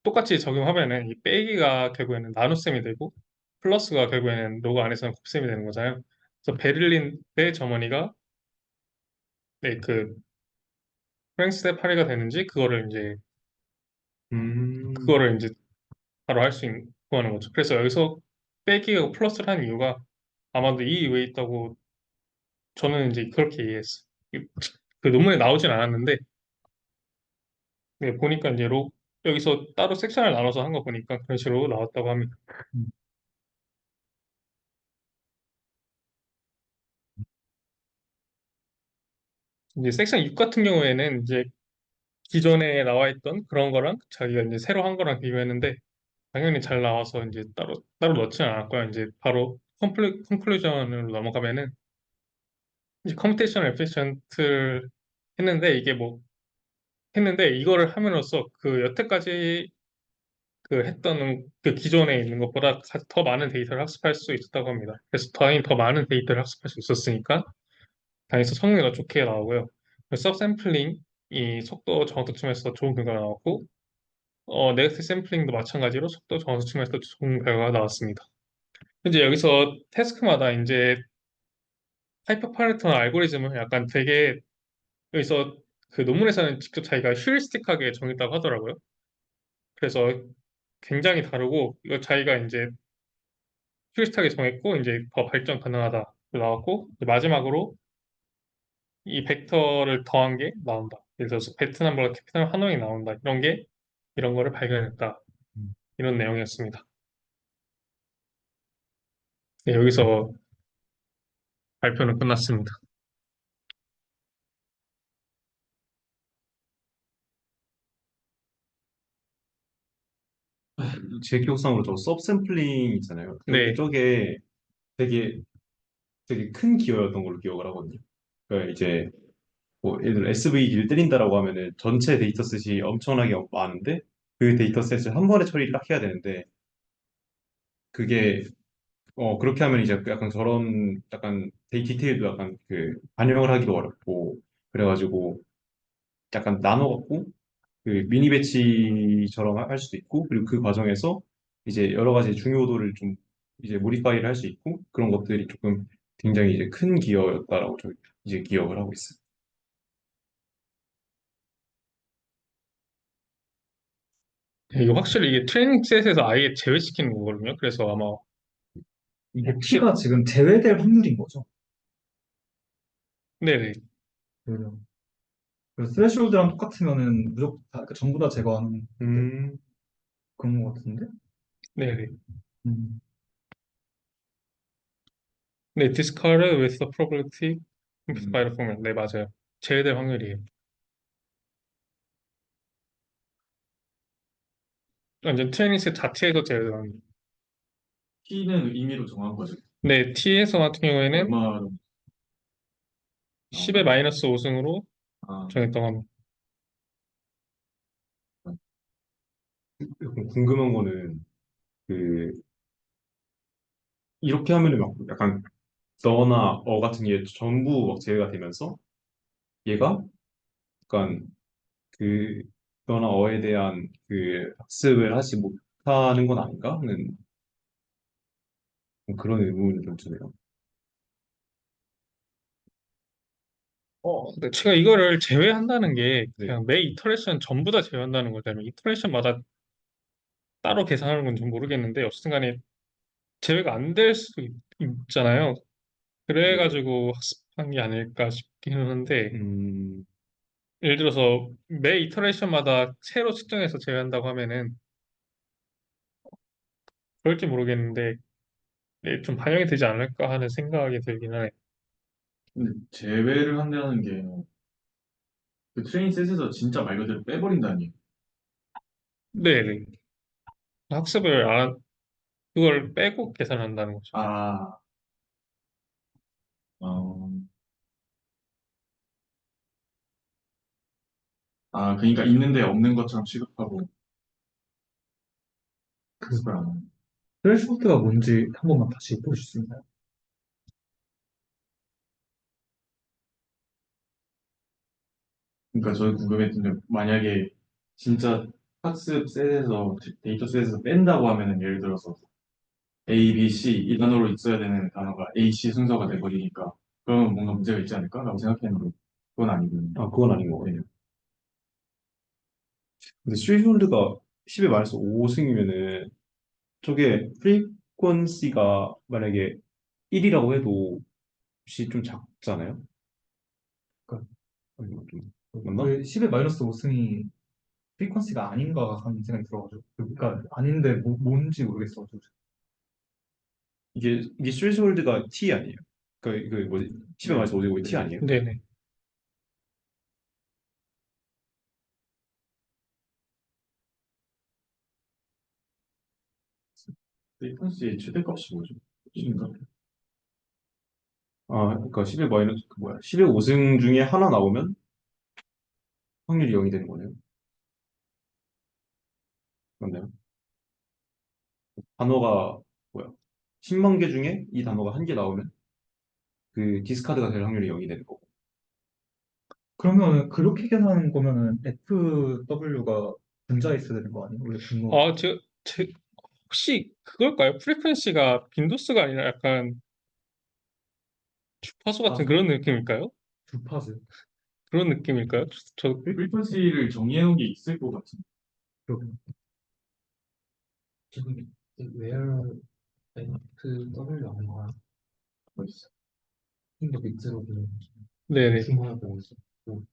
똑같이 적용하면은 이 빼기가 결국에는 나눗셈이 되고 플러스가 결국에는 로그 안에서는 곱셈이 되는 거잖아요. 그래서 베를린 대 점원이가 네, 프랑스 대 파리가 되는지 그거를 이제 바로 할 수 있는 구하는 거죠. 그래서 여기서 빼기하고 플러스를 한 이유가 아마도 이 이유에 있다고 저는 이제 그렇게 이해했어요. 그 논문에 나오진 않았는데 네, 보니까 이제 여기서 따로 섹션을 나눠서 한 거 보니까 그런 식으로 나왔다고 합니다. 음. 이제 섹션 6 같은 경우에는 이제 기존에 나와 있던 그런 거랑 자기가 이제 새로 한 거랑 비교했는데 당연히 잘 나와서 이제 따로 넣지는 않았고요. 이제 바로 콘클루전으로 넘어가면은 이제 컴퓨테이션 에피션트를 했는데 이게 뭐 했는데 이거를 함으로써 여태까지 했던 기존에 있는 것보다 더 많은 데이터를 학습할 수 있었다고 합니다. 그래서 당연히 더 많은 데이터를 학습할 수 있었으니까 당연히 성능이 더 좋게 나오고요. 서브샘플링 이 속도 정확도 측면에서 좋은 결과가 나왔고 네거티브 샘플링도 마찬가지로 속도 정확도 측면에서 좋은 결과가 나왔습니다. 이제 여기서 태스크마다 이제 하이퍼 파레토나 알고리즘을 약간 되게 여기서 그 논문에서는 직접 자기가 휴리스틱하게 정했다고 하더라고요. 그래서 굉장히 다르고 이거 자기가 이제 휴리스틱하게 정했고 이제 더 발전 가능하다 나왔고 이제 마지막으로 이 벡터를 더한 게 나온다. 그래서 베트남보다 캐피탈 하노이 나온다. 이런 거를 발견했다. 이런 내용이었습니다. 네, 여기서 발표는 끝났습니다. 제 기억상으로 저 서브샘플링 있잖아요. 네, 저게 되게 되게 큰 기여였던 걸로 기억을 하거든요. 그러니까 이제 뭐 예를 들어 SVG를 때린다라고 하면은 전체 데이터셋이 엄청나게 많은데 그 데이터셋을 한 번에 처리를 딱 해야 되는데 그게 그렇게 하면 이제 약간 저런 약간 되게 디테일도 약간 그 반영을 하기도 어렵고 그래가지고 약간 나눠갖고 그 미니 배치처럼 할 수도 있고 그리고 그 과정에서 이제 여러 가지 중요도를 좀 이제 모디파이를 할 수 있고 그런 것들이 조금 굉장히 이제 큰 기여였다라고 저 이제 기억을 하고 있어요. 이게 확실히 이게 트레이닝 셋에서 아예 제외시키는 거거든요. 그래서 아마 이게 혹시 T가 지금 제외될 확률인 거죠. 네네 그래서 스레시홀드랑 똑같으면은 무조건 그러니까 전부 다 제거하는 음, 그런 거 같은데. 네네 음. 네 discard with the probability computed by 음, the formula. 네 맞아요. 제외될 확률이에요. 완전 트레이닝 셋 자체에서 제외될 확률. T는 임의로 정한 거죠. 네 T에서 같은 경우에는 얼마로 10의 나오나? 마이너스 5승으로 아, 정했다고 합니다. 약간 궁금한 거는 그 이렇게 하면은 막 약간 너나 같은 게 전부 막 제외가 되면서 얘가 약간 그 너나 에 대한 그 학습을 하지 못하는 건 아닌가 하는 뭐 그런 의문이 좀 드네요. 근데 제가 이거를 제외한다는 게 네. 그냥 매 이터레이션 전부 다 제외한다는 거잖아요. 이터레이션마다 따로 계산하는 건 좀 모르겠는데 어쨌든 간에 제외가 안 될 수도 있잖아요. 네. 그래가지고 학습한 게 아닐까 싶기는 한데 음, 예를 들어서 매 이터레이션마다 새로 측정해서 제외한다고 하면은 그럴지 모르겠는데 네, 좀 반영이 되지 않을까 하는 생각이 들긴 하네. 근데 제외를 한다는 게 그 트레이닝 셋에서 진짜 말 그대로 빼버린다니. 네네. 학습을 안, 그걸 빼고 계산한다는 거죠. 아, 어, 그러니까 있는데 없는 것처럼 취급하고 그 학습을 안 하는. 스레시홀드가 뭔지 한 번만 다시 보실 수 있나요? 그러니까 저희 궁금했던 게 만약에 진짜 학습 셋에서 데이터 셋에서 뺀다고 하면은 예를 들어서 A, B, C 이 단어로 있어야 되는 단어가 A, C 순서가 돼버리니까 그러면 뭔가 문제가 있지 않을까라고 생각했는데 그건 아니군요. 그건 아닌 것 네. 같아요. 근데 슈홀드가 10에 마이너스 5승이면은 저게 프리퀀시가 만약에 1이라고 해도 혹시 좀 작잖아요? 그러니까 아니면 좀 맞나? 왜 10의 마이너스 5승이 프리퀀시가 아닌가 하는 생각이 들어가지고 그러니까 아닌데 뭔지 모르겠어가지고 이게 슈홀드가 T 아니에요? 그 뭐지? 10에 네. 마이너스 5제곱이 T 네. 아니에요? 네네. 프리퀀시의 최대값이 뭐죠? 인가 그러니까 10의 마이너스 그 뭐야? 10의 5승 중에 하나 나오면 확률이 0이 되는 거네요. 맞나요? 단어가 뭐야? 10만 개 중에 이 단어가 한 개 나오면 그 디스카드가 될 확률이 0이 되는 거고. 그러면 그렇게 계산하는 거면은 FW가 분자에 있어야 되는 거 아니에요? 원래 분모 제 혹시 그걸까요? 프리퀀시가 빈도수가 아니라 약간 주파수 같은 아 그런 느낌일까요? 주파수 그런 느낌일까요? 프리퀀시를 정의해놓은 게 있을 것 같은데. 지금 where NFW 어딨어? 좀더 밑으로 그냥 네네. 줌하고 있었고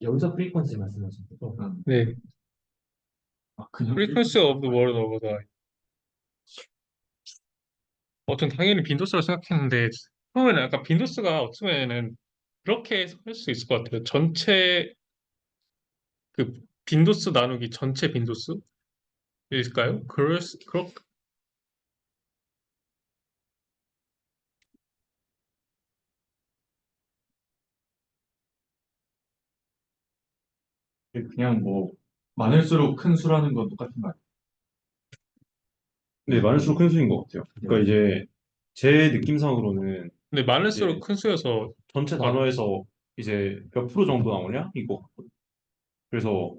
여기서 프리퀀시 말씀하신 거죠? 네. 아, 그냥 Frequency of the world over the eye. 전 당연히 빈도수라 생각했는데 처음에는 약간 빈도수가 어쩌면은 그렇게 할 수 있을 것 같아요. 전체 그 빈도수 나누기 전체 빈도수일까요? 그렇 그냥 뭐 많을수록 큰 수라는 건 똑같은 거 아니에요? 네, 많을수록 큰 수인 것 같아요. 그러니까 이제 제 느낌상으로는 근데 많을수록 이제 큰 수여서 전체 단어에서 이제 몇 프로 정도 나오냐? 이거. 그래서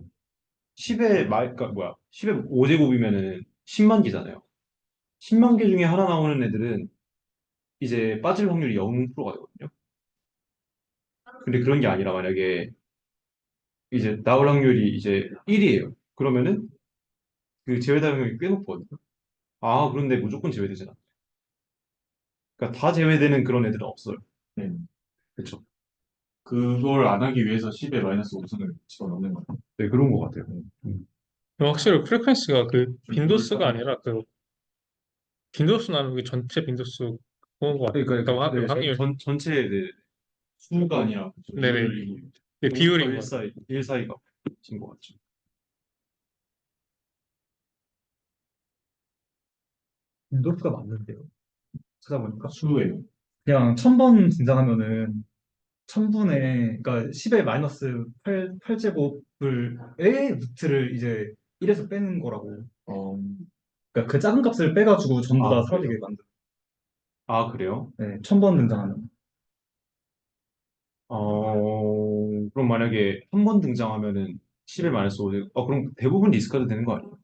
10의 그러니까 뭐야? 10의 5제곱이면은 10만 개잖아요. 10만 개 중에 하나 나오는 애들은 이제 빠질 확률이 0%가 되거든요. 근데 그런 게 아니라 만약에 이제 나올 확률이 이제 1이에요. 그러면은 그 제외될 확률이 꽤 높거든요. 아, 그런데 무조건 제외되진 않아요. 그러니까 다 제외되는 그런 애들은 없어요. 네. 그렇죠. 그걸 안 하기 위해서 10의 마이너스 5승을 집어넣는 거예요. 네, 그런 것 같아요. 확실히 프리퀀시가 그 빈도수가 아니라 그 빈도수 나누기 전체 빈도수 그런 것 같아요. 그러니까 그 네, 확률. 전체 네, 수가 아니라 네네. 비율이 네, 0부터 비율인 1 것 같아요. 사이, 1 사이가 진 것 같죠. 빈도수가 맞는데요. 찾아보니까. 수예요. 그냥 1000번 등장하면은 1000분의, 그러니까 10의 마이너스 8제곱을, 의 루트를 이제 1에서 빼는 거라고. 어, 그러니까 그 작은 값을 빼가지고 전부 다 아, 사라지게 만든. 아, 그래요? 네, 1000번 등장하면. 그럼 만약에 한 번 등장하면은 10의 마이너스 5, 그럼 대부분 디스카드 되는 거 아니에요?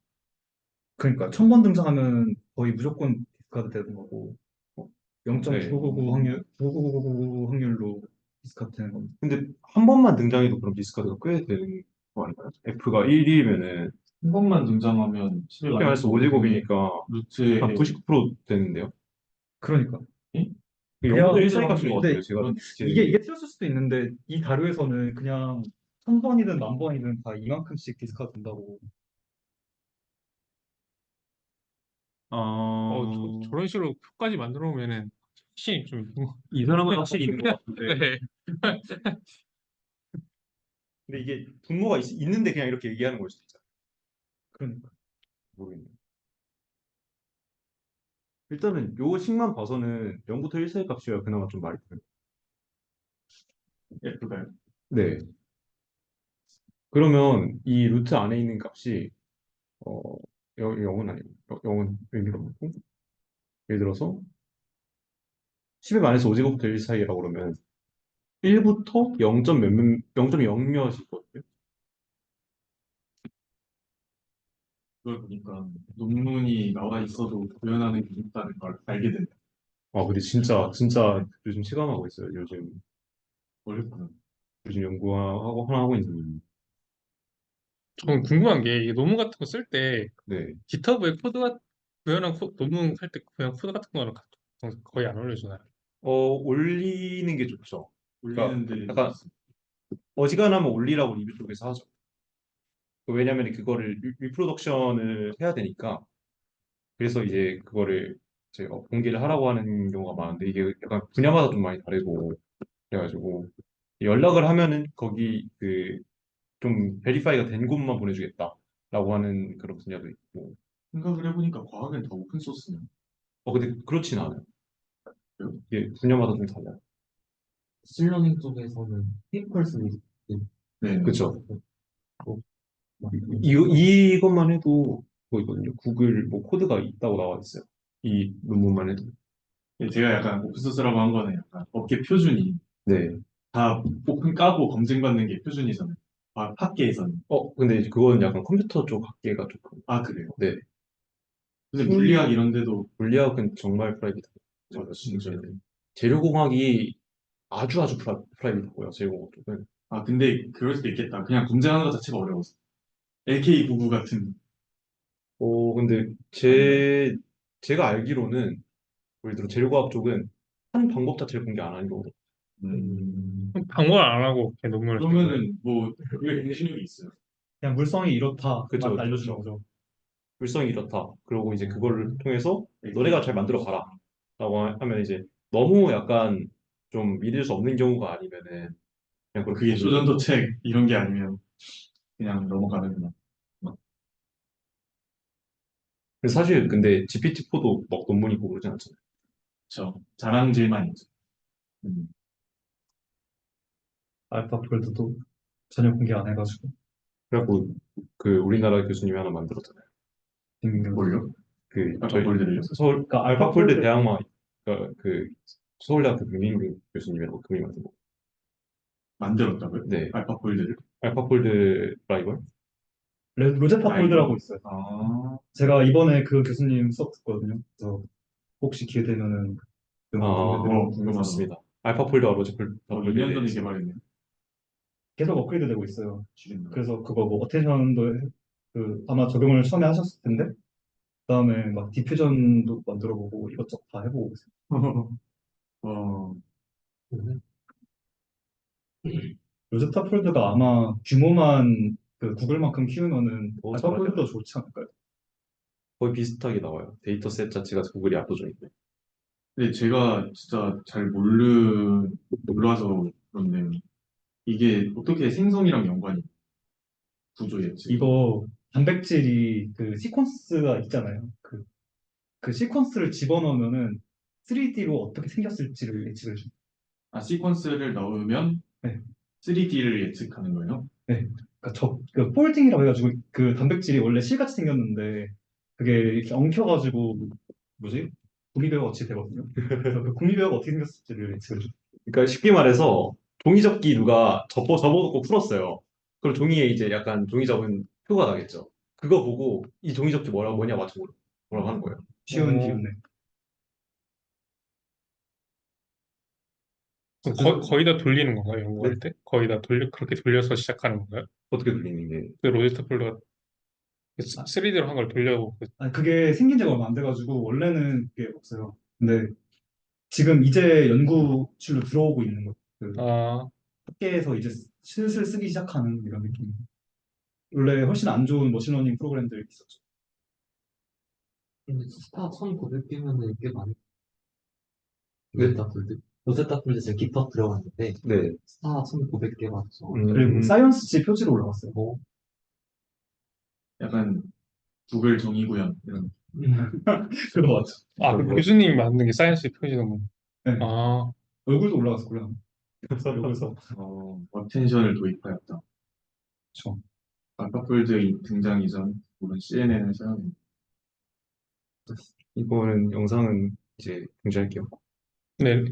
그러니까 1000번 등장하면 거의 무조건 디스카드 되는 거고, 네. 0.9999 확률, 99999 확률로 디스카드 되는 겁니다. 근데 한 번만 등장해도 그럼 디스카드가 꽤 되는 거 아닌가요? F가 1이면은 한 번만 등장하면 10의 10의 마이너스 마이너스 5제곱이니까 루트의 한 99% 되는데요? 그러니까. 예? 0부터 1 그냥 사이 값인 것 근데 같아요. 제가 이게 틀렸을 수도 있는데, 이 자료에서는 그냥 1000번이든 10,000번이든 다 이만큼씩 디스카드 된다고. 저런 식으로 표까지 만들어 오면은 확실히 좀 이 사람은 확실히 있는 것 같은데. 네. 근데 이게 분모가 있는데 그냥 이렇게 얘기하는 걸 수도 있잖아요. 그러니까. 모르겠네요. 일단은 요 식만 봐서는 0부터 1 사이 값이어야 그나마 좀 말이 돼요. F가요. 네. 그러면 이 루트 안에 있는 값이 어 0은 아니고 0은 의미가 없고 예를 들어서 10의 마이너스 5제곱부터 1 사이라고 그러면 1부터 0점 몇몇 0.0 몇이거든요. 그걸 보니까 논문이 나와 있어도 구현하는 게 있다는 걸 알게 된다. 아, 근데 진짜 요즘 체감하고 있어요. 어렵구나. 요즘 연구하고 하나 하고 있는. 저는 궁금한 게 이게 논문 같은 거 쓸 때 네. GitHub에 구현한 논문 할 때 그냥 코드 같은 거는 거의 안 올려주나요? 올리는 게 좋죠. 그러니까 올리는데 약간 어지간하면 올리라고 리뷰 쪽에서 하죠. 왜냐면 그거를 리프로덕션을 해야 되니까. 그래서 이제 그거를 이제 공개를 하라고 하는 경우가 많은데 이게 약간 분야마다 좀 많이 다르고 그래가지고 연락을 하면은 거기 그 좀 베리파이가 된 곳만 보내주겠다라고 하는 그런 분야도 있고. 생각을 해보니까 과학은 더 오픈 소스네요. 근데 그렇진 않아요. 이게 분야마다 좀 달라요. 실러닝 쪽에서는 페이퍼스 위드 네. 그쵸. 뭐, 이것만 해도 그거 있거든요. 구글 뭐 코드가 있다고 나와 있어요. 이 논문만 해도. 제가 약간 오픈 소스라고 한 거는 약간 업계 표준이 네. 다 오픈 까고 검증받는 게 표준이잖아요. 학계에서는. 근데 이제 그건 약간 컴퓨터 쪽 학계가 조금. 아, 그래요? 네. 근데 물리학 이런 데도 물리학은 정말 프라이빗하고. 진짜 재료공학이 아주 아주 프라이빗하고요. 제공 쪽은. 아, 근데 그럴 수도 있겠다. 그냥 검증하는 것 자체가 어려워서. LK99 같은. 근데 아닌가요? 제가 알기로는 예를 들어 재료과학 쪽은 하는 방법 자체를 공개 안 하는 경우도. 방어를 안 하고 그냥 논문을 쓰는 거예요. 그러면은 뭐 그게 공신력이 있어요. 그냥 물성이 이렇다만 그쵸, 그쵸. 알려주는 거죠. 물성이 이렇다. 그리고 이제 그거를 통해서 너네가 잘 만들어 봐라. 라고 하면 이제 너무 약간 좀 믿을 수 없는 경우가 아니면은 그냥 그렇게 그게 보는 거고. 조전도책 이런 게 아니면 그냥 넘어가는구나. 근데 사실 근데 GPT-4도 막 논문 있고 그러진 않잖아요. 저 자랑질만 있죠. 음. 알파폴드도 전혀 공개 안 해가지고 그래갖고 그 우리나라 교수님이 하나 만들었잖아요. 뭘요? 그 아까 저희 볼드를요? 서울 그러니까 알파폴드 알파폴드 대학마 그 서울대학교 김민규 교수님이라고 그분이 만든 거. 만들었다고요? 네, 알파볼드를? 알파폴드 라이벌. 로제타 폴드라고 있어요. 아, 제가 이번에 그 교수님 수업 듣거든요. 그래서 혹시 기회 되면은 아, 궁금하다. 맞습니다. 알파폴드와 로제폴드 2년 전에 개발했네요. 계속 업그레이드 되고 있어요. 지금. 그래서 그거 뭐 어테이션도 아마 적용을 처음에 하셨을 텐데 그다음에 막 디퓨전도 만들어보고 이것저것 다 해보고 있어요. 어, 로제타 폴드가 아마 규모만 그 구글만큼 키우면은 알파폴드도 좋지 않을까요? 거의 비슷하게 나와요. 데이터셋 자체가 구글이 압도적인데. 근데 제가 진짜 잘 몰라서 그런데 이게 어떻게 생성이랑 연관이 구조에 지금? 이거 단백질이 그 시퀀스가 있잖아요. 그 시퀀스를 집어넣으면은 3D로 어떻게 생겼을지를 예측을 해줘요. 아, 시퀀스를 넣으면 네. 3D를 예측하는 거예요? 네. 그러니까 그 폴딩이라고 해가지고 그 단백질이 원래 실같이 생겼는데 그게 이렇게 엉켜가지고 뭐지? 구미배가 어찌 되거든요. 그래서 그 구미배가 어떻게 생겼을지를 예측을 해줘요. 그러니까 쉽게 말해서 종이 접기 누가 접어놓고 풀었어요. 그럼 종이에 이제 약간 종이 접은 표가 나겠죠. 그거 보고 이 종이 접기 뭐냐 맞춰보라고 뭐라고 하는 거예요. 쉬운 기운에. 그럼 거의 다 돌리는 건가요, 연구할 네? 때? 거의 다 그렇게 돌려서 시작하는 건가요? 어떻게 돌리는 게? 그 로제타 폴드가 3D로 한 걸 돌려고 아니, 그게 생긴 지가 얼마 안 돼가지고 원래는 그게 없어요. 근데 지금 이제 연구실로 들어오고 있는 거예요. 아, 학계에서 이제 슬슬 쓰기 시작하는 이런 느낌. 원래 훨씬 안 좋은 머신러닝 프로그램들이 있었죠. 근데 스타 1900개면은 꽤 많이. 네? 로제타 폴드 지금 깃허브 들어갔는데 네. 스타 1900개 맞죠? 그리고 사이언스지 표지로 올라갔어요. 약간 구글 정의구현 이런. 그거 맞죠. 그 교수님이 만든 게 사이언스 표지 논문. 네. 아, 얼굴도 올라갔었고요. 여기서. 어텐션을 도입하였다. 그렇죠. 알파폴드 등장 이전 물론 CNN을 사용. 이거는 영상은 이제 공지할게요. 네.